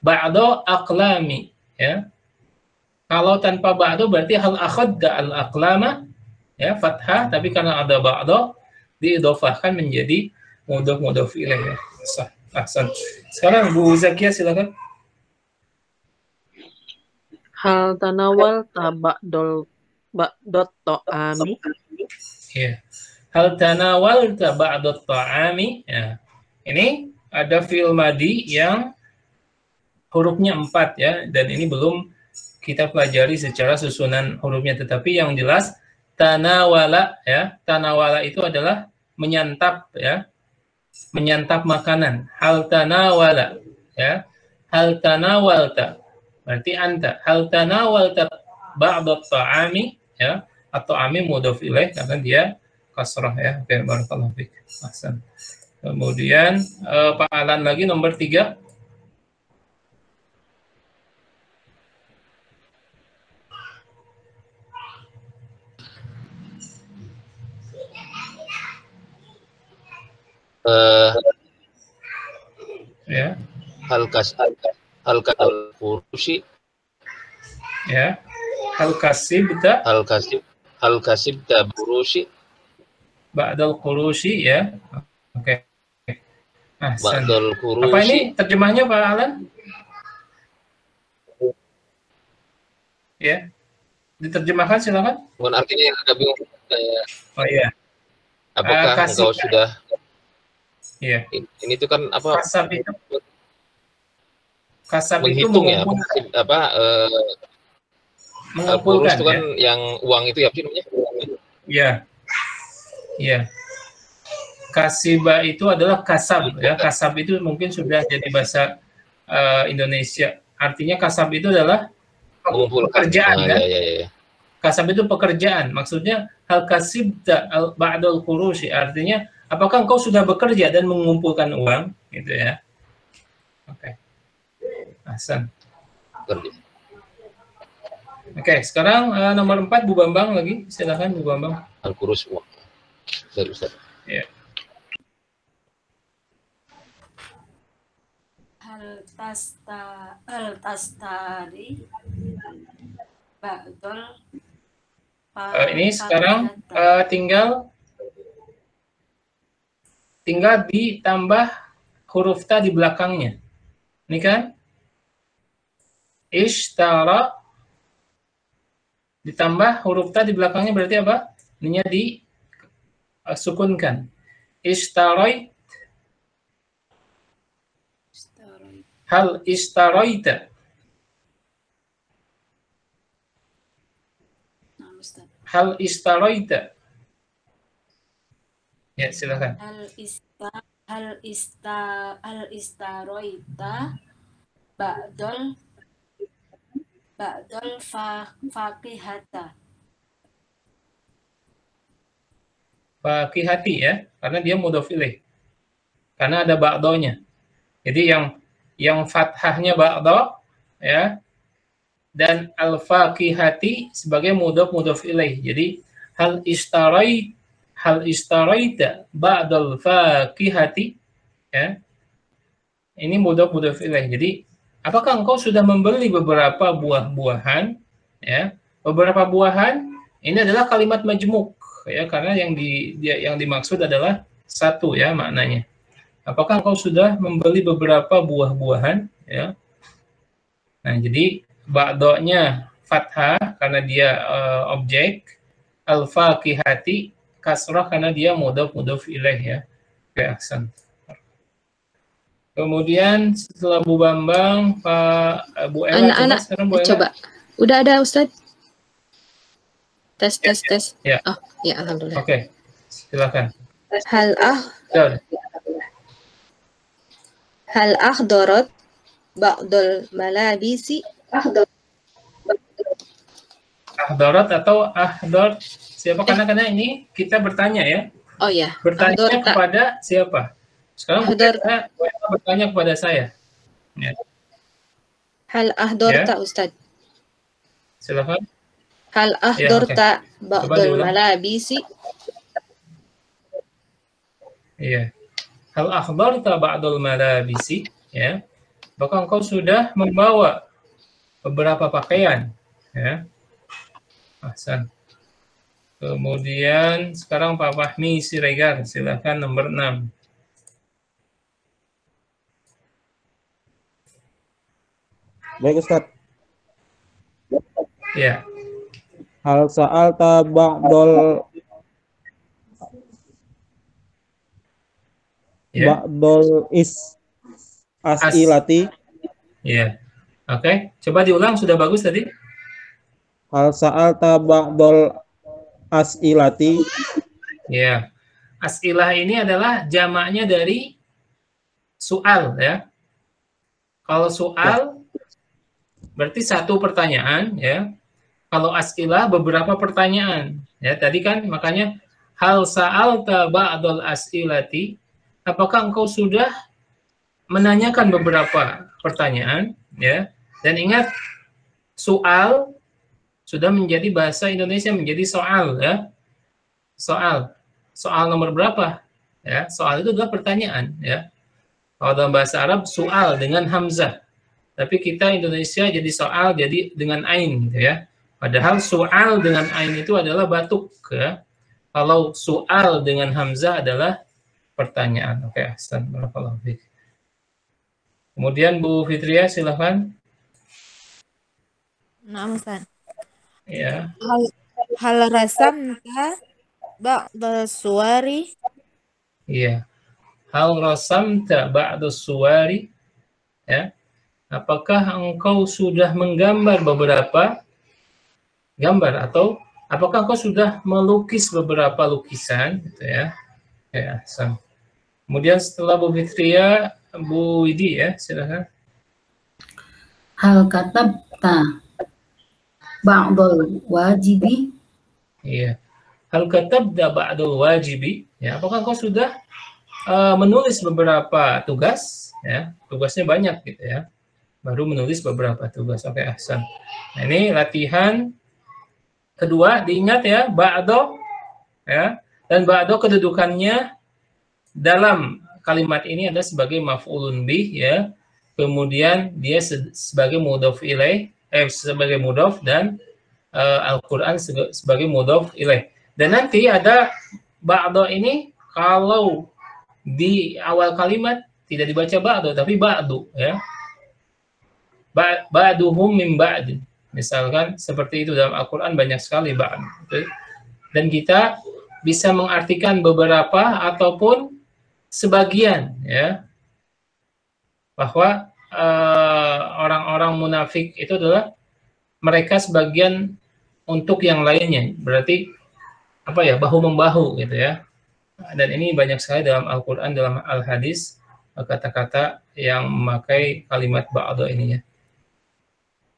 ba'da aqlami, ya. Kalau tanpa ba'da berarti hal akhadda al-aqlama, ya, fathah, tapi karena ada ba'da diidofahkan menjadi mudhof ilaih, ya. Sah. Ahsan. Sekarang Bu Zakia silakan. Hal tanawal taba'dol ba'dot ta'ami. Ya. Hal tanawal ba'dot ta'ami. Ya. Ini ada fi'il madi yang hurufnya 4 ya, dan ini belum kita pelajari secara susunan hurufnya, tetapi yang jelas tanawala ya. Tanawala itu adalah menyantap ya. Menyantap makanan. Hal tanawala ya. Hal tanawalta berarti anta. Hal tanawalta ba'dot ta'ami ya, atau ami mudhof ilaih karena dia kasrah ya. Oke, barakallahu fiik. Ahsan. Kemudian Pak Alan lagi nomor 3. Ya. Hal furushi. Ya. Hal kasibta burushi. Ba'dal qurushi ya. Oke. Ahsan. Ba'dal qurushi. Apa ini terjemahnya Pak Alan? Ya. Diterjemahkan silakan. Bukan artinya yang agak bingung. Oh iya. Apakah engkau sudah? Iya. Ini tuh kan apa? Kasab itu menghitung ya, mengumpulkan itu kan ya? Yang uang itu ya, apa sih namanya? Iya. Iya. Kasiba itu adalah kasab ya. Kasab itu mungkin sudah jadi bahasa Indonesia. Artinya kasab itu adalah pekerjaan kan? Ya. Kasab itu pekerjaan. Maksudnya hal kasibta ba'dal qurushi, artinya apakah engkau sudah bekerja dan mengumpulkan uang gitu ya. Oke. Ahsan. Oke, sekarang nomor 4 Bu Bambang lagi. Silakan Bu Bambang. Al-Qurus uang. Ustaz. Ya. Hal tastari ba'dol ini sekarang tinggal ditambah huruf ta di belakangnya. Ini kan? Ishtara ditambah huruf ta di belakangnya berarti apa? Ininya disukunkan. Ishtarait. Hal ishtaraita. Hal istaraita. Ya, silakan. Hal istaroita ba'dol faqihata. Faqihati ya, karena dia mudhof ilaih. Karena ada ba'donya. Jadi yang fathahnya ba'do ya, dan al-faqihati sebagai mudhof ilaih. Jadi hal istaraita ba'dal faqihati ya. Ini mudhof ilaih. Jadi apakah engkau sudah membeli beberapa buah-buahan ya? Beberapa buahan ini adalah kalimat majmuk ya, karena yang dimaksud adalah satu ya maknanya. Apakah engkau sudah membeli beberapa buah-buahan ya? Nah, jadi ba'donya fathah karena dia objek, al-faqihati kasrah karena dia mudhof ilaih ya. Oke, ahsan. Kemudian setelah Bu Bambang, Pak Bu Ella, anak-anak coba. Udah ada Ustaz? Tes. Ya. Oh, ya alhamdulillah. Oke. Silakan. Hal akhdarat ba'dul malabisi. Ahdarat atau ahdar siapa? Karena ini kita bertanya ya. Oh ya. Bertanya kepada siapa? Sekarang WA bertanya kepada saya. Ya. Hal ahdorta Ustaz. Silakan. Hal ahdorta ba'dul diulang. malabisi. Iya. Hal akhbarta ba'dul malabisi, ya. Apakah engkau sudah membawa beberapa pakaian, ya. Ahsan. Kemudian sekarang Pak Fahmi Siregar, silakan nomor 6. Baik Ustaz. Ya. Hal sa'alta ba'dol ba'dol as'ilati. Ya. Oke, coba diulang, sudah bagus tadi. Hal sa'alta ba'dol as'ilati. Ya. As'ilah ini adalah jamaknya dari soal, ya. Kalau soal berarti satu pertanyaan, ya. Kalau as'ilah beberapa pertanyaan, ya. Tadi kan makanya hal sa'alta ba'dal as'ilati, apakah engkau sudah menanyakan beberapa pertanyaan, ya. Dan ingat, soal sudah menjadi bahasa Indonesia, menjadi soal, ya. Soal nomor berapa? Ya, soal itu adalah pertanyaan, ya. Kalau dalam bahasa Arab soal dengan hamzah. Tapi kita Indonesia jadi soal jadi dengan ain, gitu ya. Padahal soal dengan ain itu adalah batuk, ya. Kalau soal dengan hamzah adalah pertanyaan. Oke, ahsan, barakallahu fiik. Kemudian Bu Fitria, silahkan. Nah, Ustaz. Ya. Hal rasamta ba'da suwari. Iya. Hal rasamta ba'da suwari. Ya. Apakah engkau sudah menggambar beberapa gambar, atau apakah engkau sudah melukis beberapa lukisan, gitu ya? Ya, ahsan. Kemudian setelah Bu Fitria, Bu Widi, ya, silakan. Hal katabta ba'dul wajibi. Iya. Hal katabta ba'dul wajibi, ya, apakah engkau sudah menulis beberapa tugas, ya? Tugasnya banyak, gitu ya. Baru menulis beberapa tugas. Oke, ahsan. Nah, ini latihan kedua, diingat ya, ba'do, ya. Dan ba'do kedudukannya dalam kalimat ini ada sebagai maf'ulun bih, ya. Kemudian dia sebagai mudhof ilaih, sebagai mudhof, dan Al-Qur'an sebagai mudhof ilaih. Dan nanti ada ba'do ini kalau di awal kalimat tidak dibaca ba'do tapi ba'du, ya. Ba'duhum min ba'd. Misalkan seperti itu dalam Al-Qur'an banyak sekali ba'd. Dan kita bisa mengartikan beberapa ataupun sebagian, ya. Bahwa orang-orang munafik itu adalah mereka sebagian untuk yang lainnya. Berarti apa ya? Bahu membahu, gitu ya. Dan ini banyak sekali dalam Al-Qur'an, dalam Al-Hadis, kata-kata yang memakai kalimat ba'do ini, ya.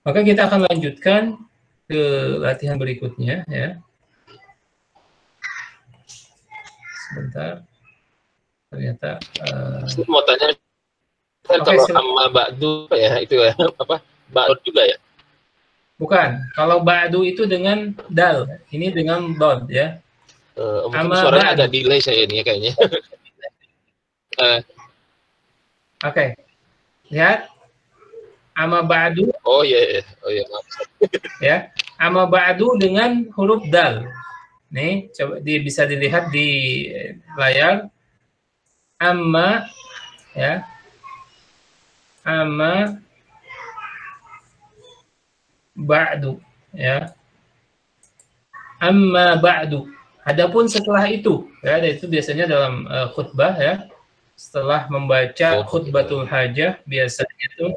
Maka kita akan lanjutkan ke latihan berikutnya, ya. Sebentar. Ternyata mau tanya kalau sama ba'du ya, itu ya, apa? Ba'du juga ya? Bukan. Kalau ba'du itu dengan dal, ini dengan dod, ya. Mungkin suaranya agak delay saya ini ya kayaknya. Oke. Lihat. Ama ba'du. Oh iya, oh iya. Ya, ama ba'du dengan huruf dal. Nih, coba bisa dilihat di layar. Amma, ya. Amma ba'du, ya. Amma ba'du. Adapun setelah itu, ya, itu biasanya dalam khutbah, ya. Setelah membaca khutbatul hajah, biasanya itu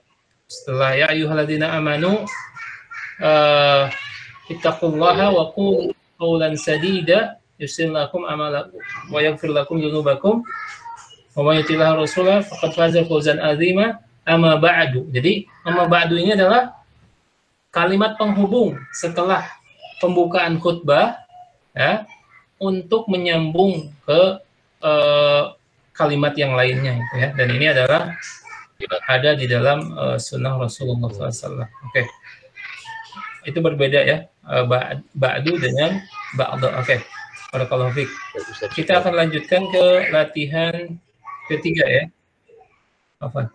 setelah ya ayyuhalladzina amanu ittaqullaha wa qulu qawlan sadida yuslih lakum a'malakum wa yaghfir lakum dzunubakum wa may yuti'illah rasulah faqad faza fawzan 'azima. Amma ba'du. Jadi amma ba'du ini adalah kalimat penghubung setelah pembukaan khutbah, ya, untuk menyambung ke kalimat yang lainnya itu ya. Dan ini adalah ada di dalam sunnah Rasulullah SAW. Oke. Itu berbeda ya, ba'du dengan ba'du. Oke. Barakallahu fiik. Kita akan lanjutkan ke latihan ketiga ya. Apa?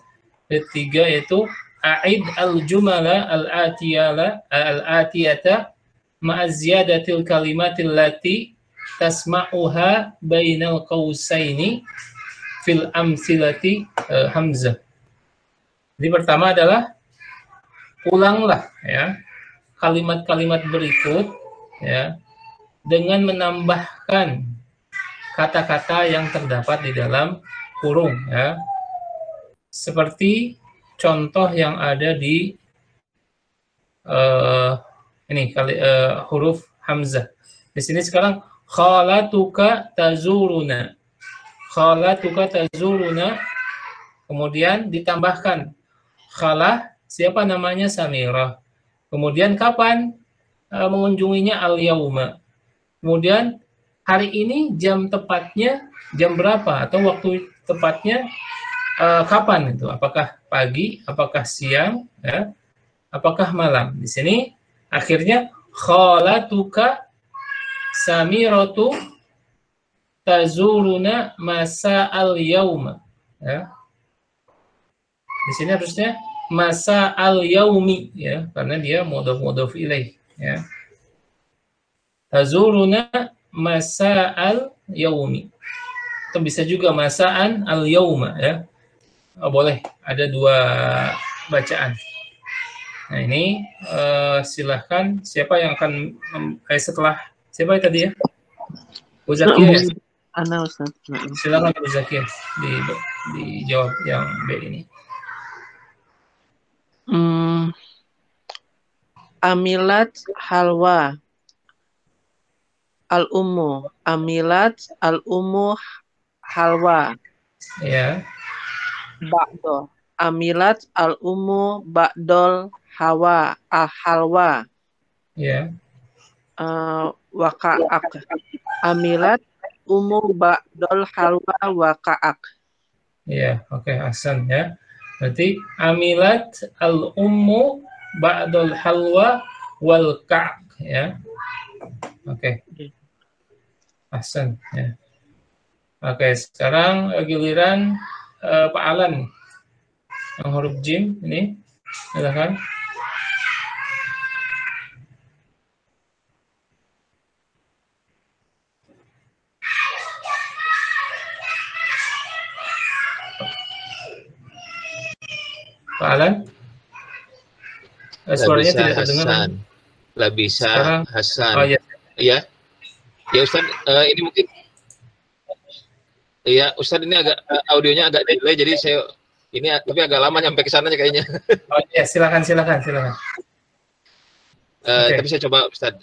Ketiga yaitu a'id al-jumala al-atiyata ma'a ziyadatil kalimatil lati tasma'uha bainal qausaini fil amsilati hamzah. Jadi pertama adalah ulanglah ya kalimat-kalimat berikut ya dengan menambahkan kata-kata yang terdapat di dalam kurung ya. Seperti contoh yang ada di huruf hamzah. Di sini sekarang khalatuka tazuruna. Khalatuka tazuruna. Kemudian ditambahkan khalah, siapa namanya? Samirah. Kemudian kapan mengunjunginya? Al-yauma. Kemudian hari ini jam tepatnya jam berapa atau waktu tepatnya kapan itu? Apakah pagi, apakah siang, ya? Apakah malam? Di sini akhirnya khalatuka samiratu tazuruna masa al-yauma. Ya. Di sini harusnya masa al-yaumi ya, karena dia mudhaf ilaih ya. Tazuruna masa al-yaumi. Atau bisa juga masaan al-yauma ya. Boleh, ada dua bacaan. Nah ini silahkan siapa yang akan setelah siapa tadi ya? Bu Zakia ya? Ana Ustaz. Silakan Bu Zakia dijawab yang B ini. Amilat halwa al-ummu. Amilat al-ummu halwa. Ya. Ba'do. Amilat al-ummu ba'dol hawa halwa. Ya. Waka'ak. Amilat ummu ba'dol halwa waka'ak. Ya, oke, ahsan ya. Berarti amilat al-ummu ba'dul halwa wal ka'k ya. Oke. Ahsan ya. Oke, sekarang giliran Pak Alan yang huruf jim ini. Silakan. Pak Alan? Suaranya tidak terdengar. Labisa Hasan. Oh, ya. Iya. Ya Ustaz, ini mungkin iya Ustaz ini agak audionya agak delay jadi saya ini tapi agak lama nyampe ke sana kayaknya. Oh ya, silakan. Okay. Tapi saya coba Ustaz.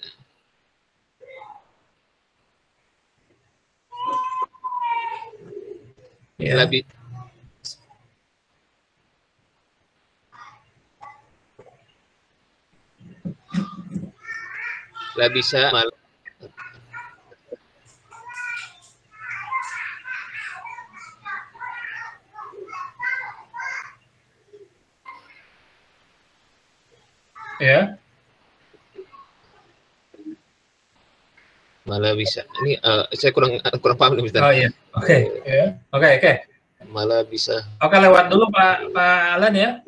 Ya. Labisa mal Ya. malah bisa. Ini saya kurang paham nih Ustaz. Oh iya. Oke. Ya. Oke. Malah bisa. Oke, lewat dulu Pak Alan ya.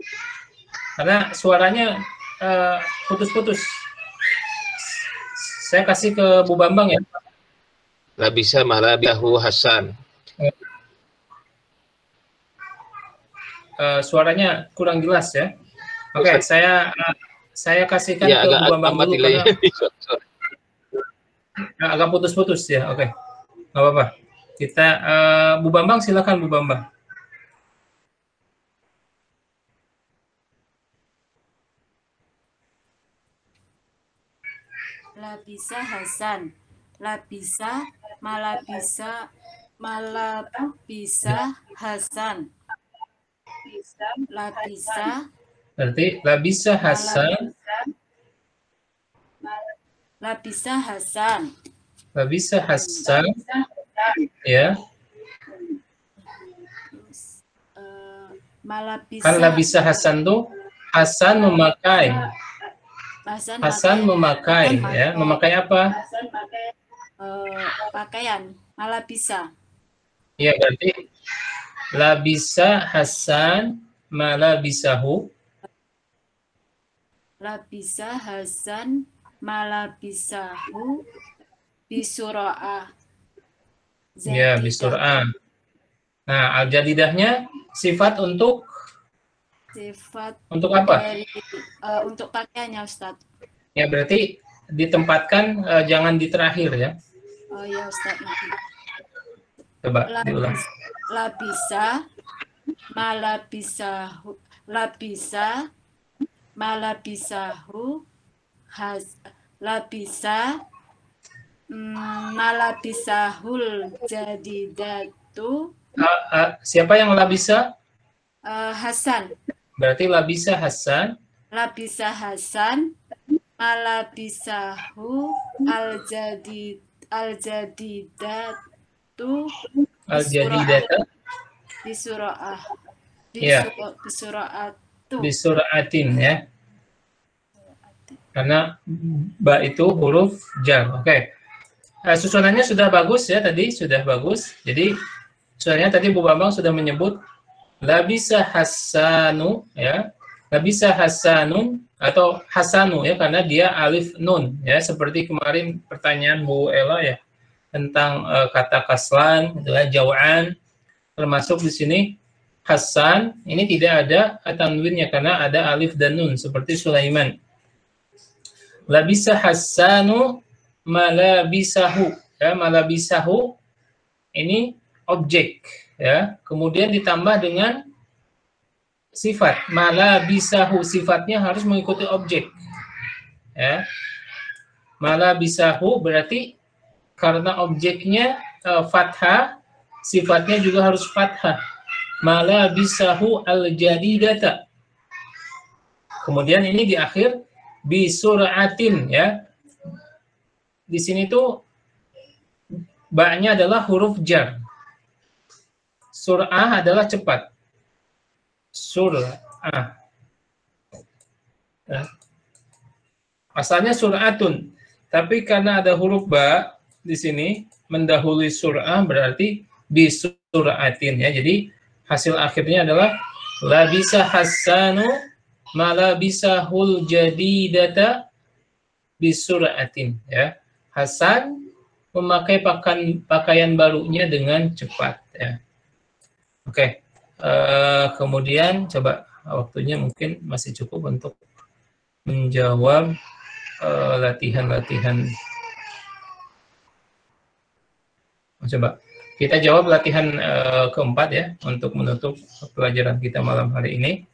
Karena suaranya putus-putus. Saya kasih ke Bu Bambang ya. Lah bisa malah biahu Hasan. Suaranya kurang jelas ya. Oke, saya kasihkan ya, ke Bu Bambang dulu karena agak putus-putus ya. Oke. Nggak apa-apa. Kita Bu Bambang, silakan Bu Bambang. Labisa Hasan, labisa, malabisa, malabisa Hasan, labisa. Berarti labisa Hasan. Labisa Hasan. Labisa Hasan. Ya. Malabisa. Kan labisa Hasan tuh Hasan memakai. Hasan memakai, ya. Memakai apa? Pakaian. Malabisa. Iya, berarti labisa Hasan malabisahu. Labisa Hasan malabisahu bisura'ah. Ya, bisur'ah. Nah, al-jadidahnya sifat untuk apa? Dari, untuk pakaiannya, Ustadz. Ya, berarti ditempatkan jangan di terakhir ya. Oh ya, Ustadz. Coba diulang. Labisa malabisahu labisa malabisahu labisa malabisahul jadidatu. Siapa yang labisa? Hasan. Berarti labisa Hasan. Labisa Hasan malabisahu al-jadidatu bisura'ah. Bisura'atin ya. Karena ba itu huruf jar. Oke. Susunannya sudah bagus ya tadi, sudah bagus. Jadi susunannya tadi Bu Bambang sudah menyebut labisa Hasanu ya. Labisa Hasanun atau Hasanu ya, karena dia alif nun ya, seperti kemarin pertanyaan Bu Ella ya tentang kata kaslan, adalah jawaan, termasuk di sini Hasan ini tidak ada tanwinnya karena ada alif dan nun seperti Sulaiman. Labisa Hasanu malabisahu ya, malabisahu ini objek ya, kemudian ditambah dengan sifat malabisahu, sifatnya harus mengikuti objek ya. Malabisahu berarti karena objeknya fathah, sifatnya juga harus fathah. Malabisahu al-jadidata. Kemudian ini di akhir bisur'atin ya. Di sini tuh ba-nya adalah huruf jar. Sur'ah adalah cepat. Sur'ah. Asalnya sur'atun, tapi karena ada huruf ba di sini mendahului sur'ah berarti bisur'atin ya. Jadi hasil akhirnya adalah labisa Hasanu malabisahul jadidata bisur'atin ya. Hasan memakai pakaian barunya dengan cepat ya. Oke. Kemudian coba waktunya mungkin masih cukup untuk menjawab latihan-latihan. Coba kita jawab latihan keempat ya untuk menutup pelajaran kita malam hari ini.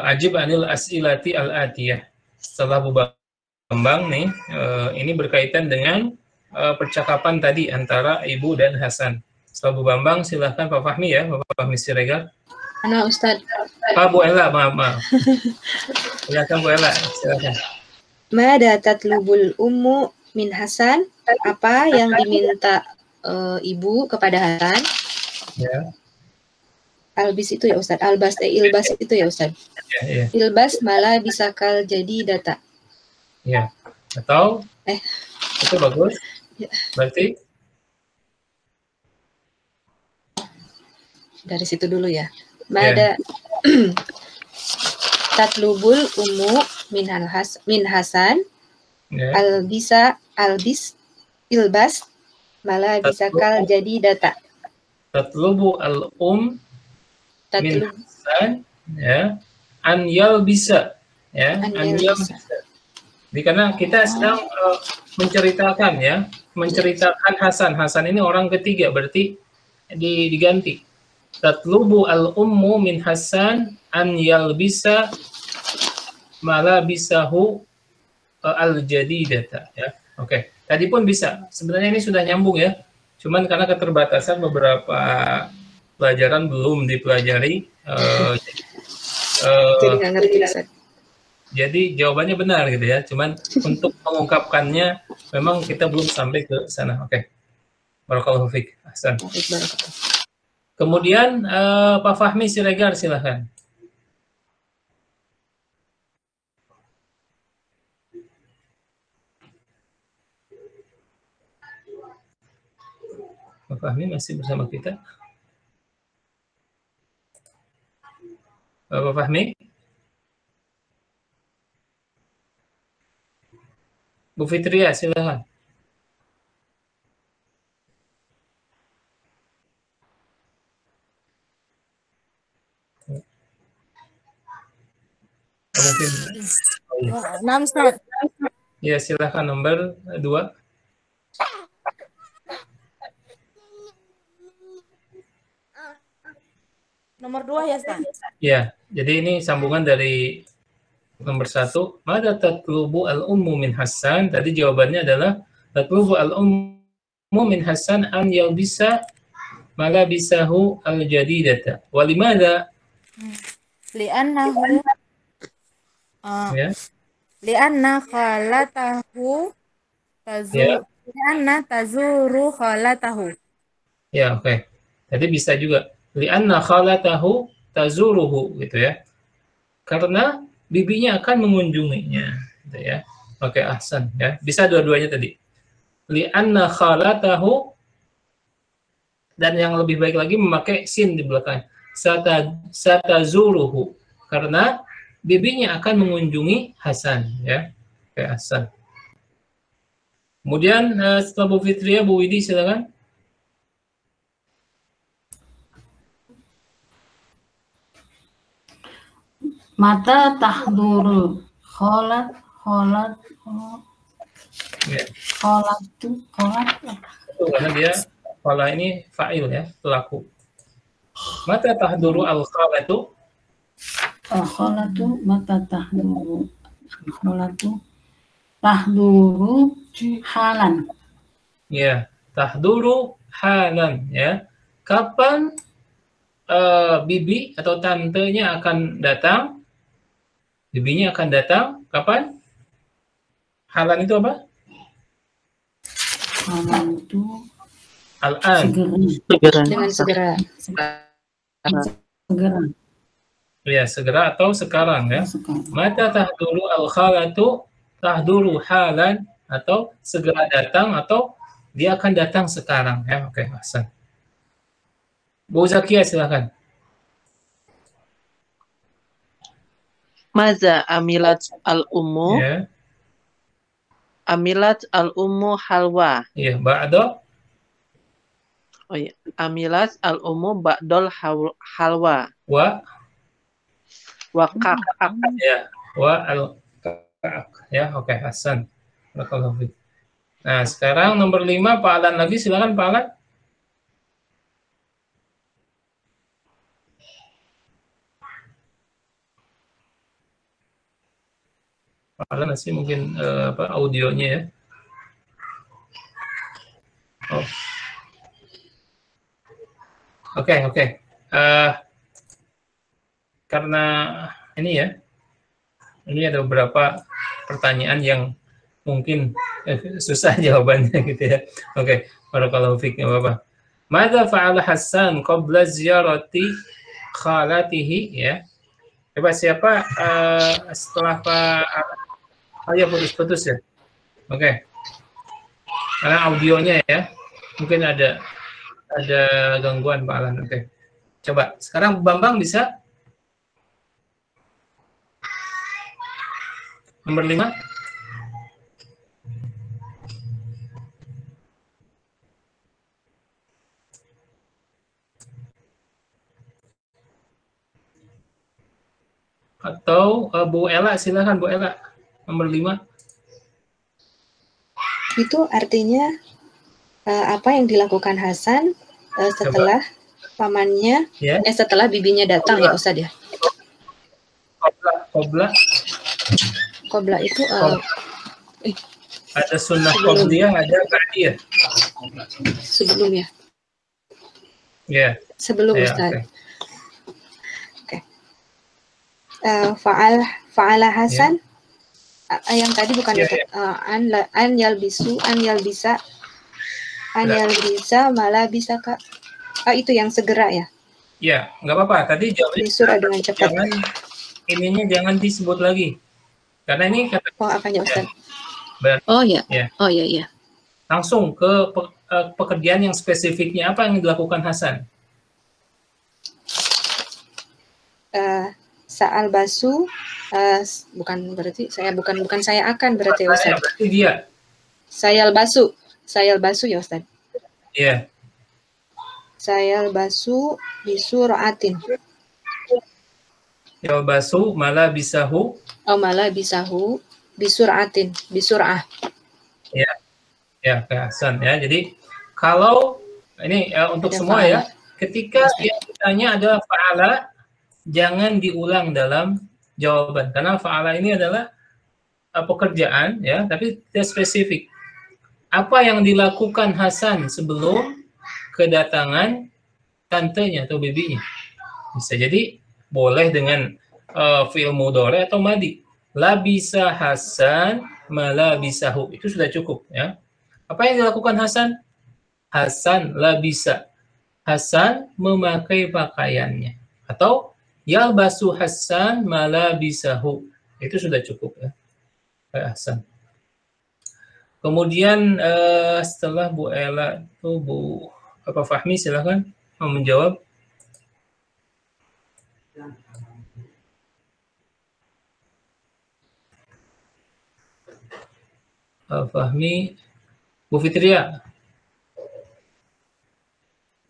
Ajib anil as'ilati al-atiyah. Setelah Bu Bambang nih, ini berkaitan dengan percakapan tadi antara Ibu dan Hasan. Setelah Bu Bambang, silahkan Pak Fahmi ya, Bapak Fahmi Siregar. Mana Ustaz? Pak Bu Ella, maaf. Silahkan Bu Ella, silahkan. Mada tatlubul ummu min Hasan? Apa yang diminta ibu kepada Hasan? Ya. Albis itu ya Ustaz, ilbas itu ya Ustaz. Ya. Ilbas malah bisa kal jadi data. Ya. Atau itu bagus. Ya. Berarti dari situ dulu ya. Mada tatlubul ummu min Hasan. ya. Albis ilbas malah bisa kal jadi data. Tatlubu al-um min Hasan ya, an yalbisa ya, an yalbisa. Jadi karena kita sedang menceritakan Hasan ini orang ketiga, berarti diganti. Tatlubu al-ummu min Hasan an yalbisa malabisahu al-jadidata ya. Oke. Tadi pun bisa. Sebenarnya ini sudah nyambung ya. Cuman karena keterbatasan beberapa pelajaran belum dipelajari. Jadi nggak ngerti Ustaz. Jadi jawabannya benar gitu ya. Cuman untuk mengungkapkannya memang kita belum sampai ke sana. Oke. Barakallahu fiik. Hasan. Kemudian Pak Fahmi Siregar silahkan. Pak Fahmi masih bersama kita? Pak Fahmi? Bu Fitria, silahkan. Mungkin. Enam, Ustaz. Ya, silahkan nomor 2. Nomor 2 ya, Ustaz. Ya, jadi ini sambungan dari nomor 1. Mada tatlubu al-ummu min Hasan? Tadi jawabannya adalah tatlubu al-ummu min Hasan an yalbisa malabisahu al-jadidata. Walimada? Li'annahu Ya. li'anna khalatahu Ya. li'anna tazuru khalatahu. Ya, oke. Tadi bisa juga li'anna khalatahu tazuruhu gitu ya. Karena bibinya akan mengunjunginya gitu ya. Oke, ahsan ya. Bisa dua-duanya tadi. Li'anna khalatahu, dan yang lebih baik lagi memakai sin di belakang. Satazuruhu, karena bibinya akan mengunjungi Hasan ya. Oke, ahsan. Kemudian setelah Bu Fitria, Bu Widi silakan. Mata tahduru kholat Ya. kholat Karena dia khala ini fa'il ya, pelaku. Mata tahduru al-khalatu? kholatu mata tahduru kholatu tahduru halan. Ya, tahduru halan ya. Kapan bibi atau tantenya akan datang? Bibinya akan datang kapan? Halan itu apa? Halan itu Al-an. Segera. Dengan segera. Segera. Ya, segera atau sekarang ya. Sekarang. Mata tahduru al-khalatu tahduru halan, atau segera datang, atau dia akan datang sekarang ya. Oke, Hasan. Bu Zakia silakan. Maza amilat al-ummu? Ya. Amilat al-ummu halwa. Iya, ba'da. Oh iya. Amilat al-ummu ba'dol halwa. Wa. Wa ka'ak. Ya, wa al-ka'ak. Ya, oke, Hasan. Barakallahu fiik. Nah, sekarang nomor 5, Pak Alan lagi, silakan Pak Alan. Pak Alan masih mungkin audionya ya. Oh. Oke. Karena ini ya, ini ada beberapa pertanyaan yang mungkin susah jawabannya gitu ya. Oke, barakallahu fiik, enggak apa-apa. Madza fa'ala Hasan qabla ziyarati khalatihi ya. Coba siapa setelah Pak ya, putus-putus ya. Oke. Karena audionya ya, mungkin ada gangguan Pak Alan. Oke. Coba sekarang Bambang bisa? Nomor 5. Atau Bu Ella, silakan Bu Ella. Nomor 5. Itu artinya apa yang dilakukan Hasan setelah pamannya, Ya. setelah bibinya datang ya Ustaz ya. Qobla itu ada sunnah qobliyah, ada ba'diyah. sebelum ya. Ya. Sebelum Ya, Ustaz. oke. Fa'ala Hasan yang tadi bukan Ya, Ustaz. An yalbisa malah bisa Kak. itu yang segera ya? Ya, nggak apa-apa. Tadi jawabnya Bisura dengan cepat. jangan ininya jangan disebut lagi. Karena ini kata Oh, apanya Ustaz? berarti Oh ya. ya. Oh ya ya. Langsung ke pekerjaan yang spesifiknya apa yang dilakukan Hasan. Sa'al basu bukan berarti saya bukan saya akan berarti ya, Ustaz. Berarti dia. Sayal basu ya Ustaz. Iya. Sayal basu bisur'atin. Yalbasu mala bisahu. Oh malah bisahu bisur'atin, bisur'ah. Ya. Ya, Kak Hasan ya. Jadi kalau ini untuk Ada semua fa'ala. ya, ketika yang ditanya adalah fa'ala, jangan diulang dalam jawaban karena fa'ala ini adalah pekerjaan ya, tapi tidak spesifik. Apa yang dilakukan Hasan sebelum kedatangan tantenya atau bibinya? Bisa jadi boleh dengan fi'il mudhari atau madi. Labisa Hasan malabisahu, itu sudah cukup ya. Apa yang dilakukan Hasan? Hasan labisa. Hasan memakai pakaiannya. Atau yalbasu Hasan malabisahu. Itu sudah cukup ya. Hasan. Kemudian setelah Bu Ella itu Bu Fahmi silakan mau menjawab. Fahmi, Bu Fitria.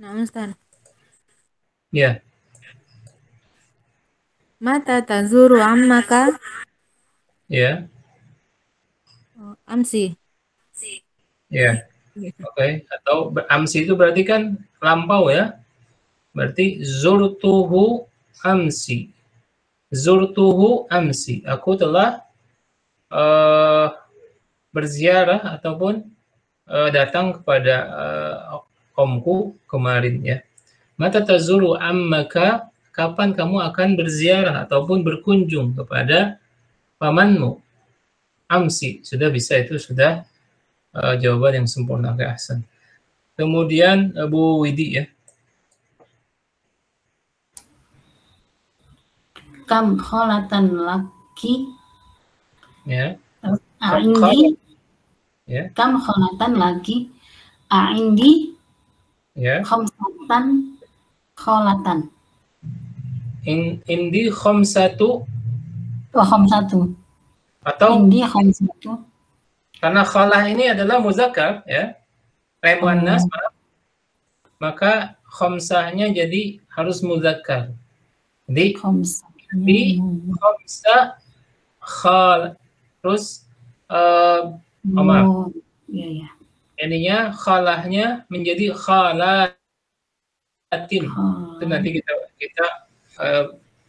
Nah, Ustaz. Ya. Mata tazuru ammaka? Ya. Amsi. Ya. Oke. Atau amsi itu berarti kan lampau ya. Berarti zurtuhu amsi. Zurtuhu amsi. Aku telah berziarah ataupun datang kepada kaumku kemarin ya. Mata tazuru ammaka, kapan kamu akan berziarah ataupun berkunjung kepada pamanmu? Amsi, sudah bisa, itu sudah jawaban yang sempurna ke Hasan. Kemudian Bu Widi ya. Kam kholatan laki Ya. a'indi Ya. kam kholatan laki a'indi Ya. khamsatan kholatan Indi khamsatu khamsatu atau indi khamsatu. karena khalah ini adalah muzakkar ya. Muannas, maka khamsahnya jadi harus muzakkar. Jadi khamsa khal terus maaf. Iya ya. Ininya khalahnya menjadi khalatin. Itu nanti kita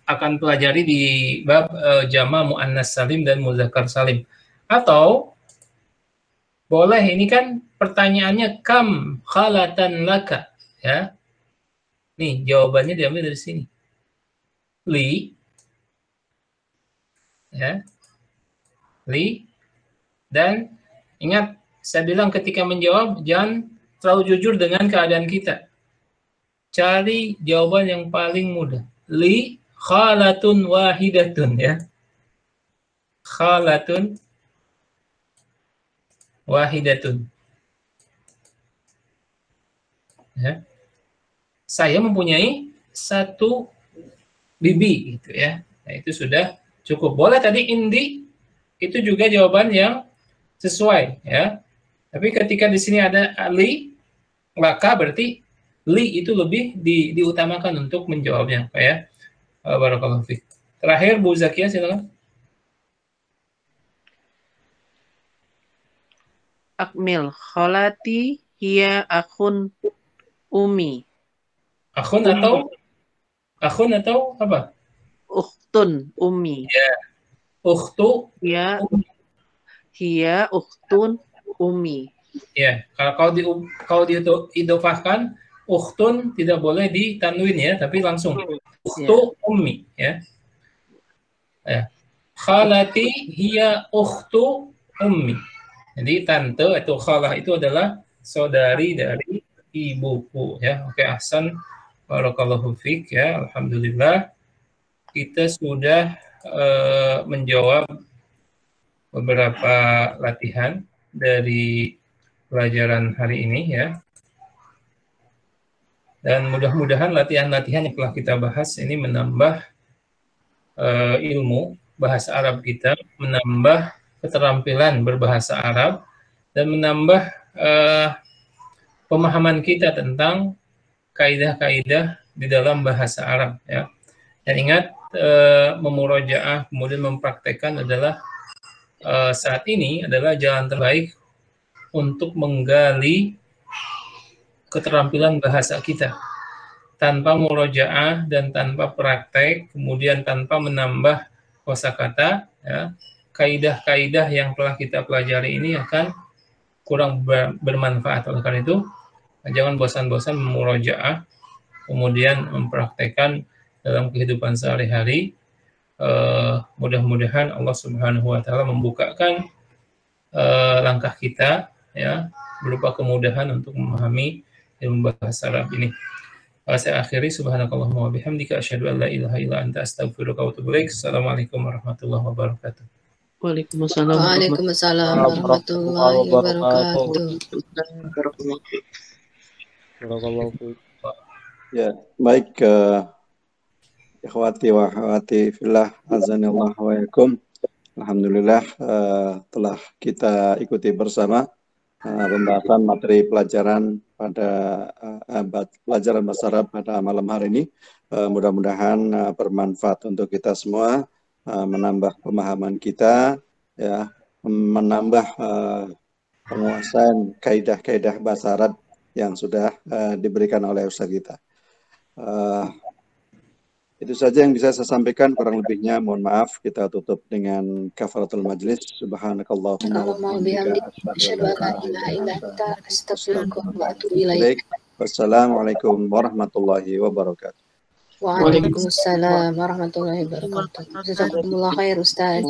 akan pelajari di bab jama' muannas salim dan muzakkar salim. Atau boleh, ini kan pertanyaannya kam khalatan laka ya. Nih jawabannya diambil dari sini. Li ya. Li, dan ingat saya bilang ketika menjawab jangan terlalu jujur dengan keadaan kita. Cari jawaban yang paling mudah. Li khalatun wahidatun ya. Khalatun wahidatun. Ya. Saya mempunyai satu bibi gitu ya. Nah, itu sudah cukup. Boleh tadi indi, itu juga jawaban yang sesuai ya. Tapi ketika di sini ada li, maka berarti li itu lebih diutamakan untuk menjawabnya ya. Barakallahu fiik. Terakhir Bu Zakia silakan. Akmil kholati hiya akhun umi. Akhun atau apa? Ukhtun umi. Ya. Ukhtu hiya ukhtun umi. Ya, kalau diidofahkan ukhtun tidak boleh ditanwin ya, tapi langsung ukhtu ummi ya. Ya. Khalati hiya ukhtu ummi. Jadi tante atau khalah itu adalah saudari dari ibuku ya. Oke, ahsan, barakallahu fiik ya. Alhamdulillah kita sudah menjawab beberapa latihan dari pelajaran hari ini ya. Dan mudah-mudahan latihan-latihan yang telah kita bahas ini menambah ilmu bahasa Arab kita, menambah keterampilan berbahasa Arab, dan menambah pemahaman kita tentang kaidah-kaidah di dalam bahasa Arab ya. Dan ingat, memurojaah kemudian mempraktekkan adalah saat ini adalah jalan terbaik untuk menggali keterampilan bahasa kita. Tanpa murojaah dan tanpa praktek, kemudian tanpa menambah kosakata, ya, kaidah-kaidah yang telah kita pelajari ini akan kurang bermanfaat. Oleh karena itu, jangan bosan-bosan memurojaah, kemudian mempraktekkan dalam kehidupan sehari-hari. Mudah-mudahan Allah Subhanahu wa Ta'ala membukakan langkah kita, ya, berupa kemudahan untuk memahami ilmu bahasa Arab ini. Saya akhiri, subhanakallahumma wa bihamdika asyhadu an la ilaha illa anta astaghfiruka wa atubu ilaik. Assalamualaikum warahmatullahi wabarakatuh. Waalaikumsalam. Waalaikumsalam warahmatullahi wabarakatuh. Ya, baik, ikhwati wa akhwati fillah, azanillah wa yakum. Alhamdulillah telah kita ikuti bersama pembahasan materi pelajaran pada pelajaran bahasa Arab pada malam hari ini. Mudah-mudahan bermanfaat untuk kita semua, menambah pemahaman kita, ya, menambah penguasaan kaidah-kaidah bahasa Arab yang sudah diberikan oleh Ustaz kita. Itu saja yang bisa saya sampaikan, kurang lebihnya mohon maaf. Kita tutup dengan kafaratul majlis. Subhanakallahumma wa bihamdika asyhadu an la ilaha illa anta astaghfiruka wa atubu ilaik. Wassalamualaikum warahmatullahi wabarakatuh. Waalaikumsalam warahmatullahi wabarakatuh. Jazakumullah khair Ustaz.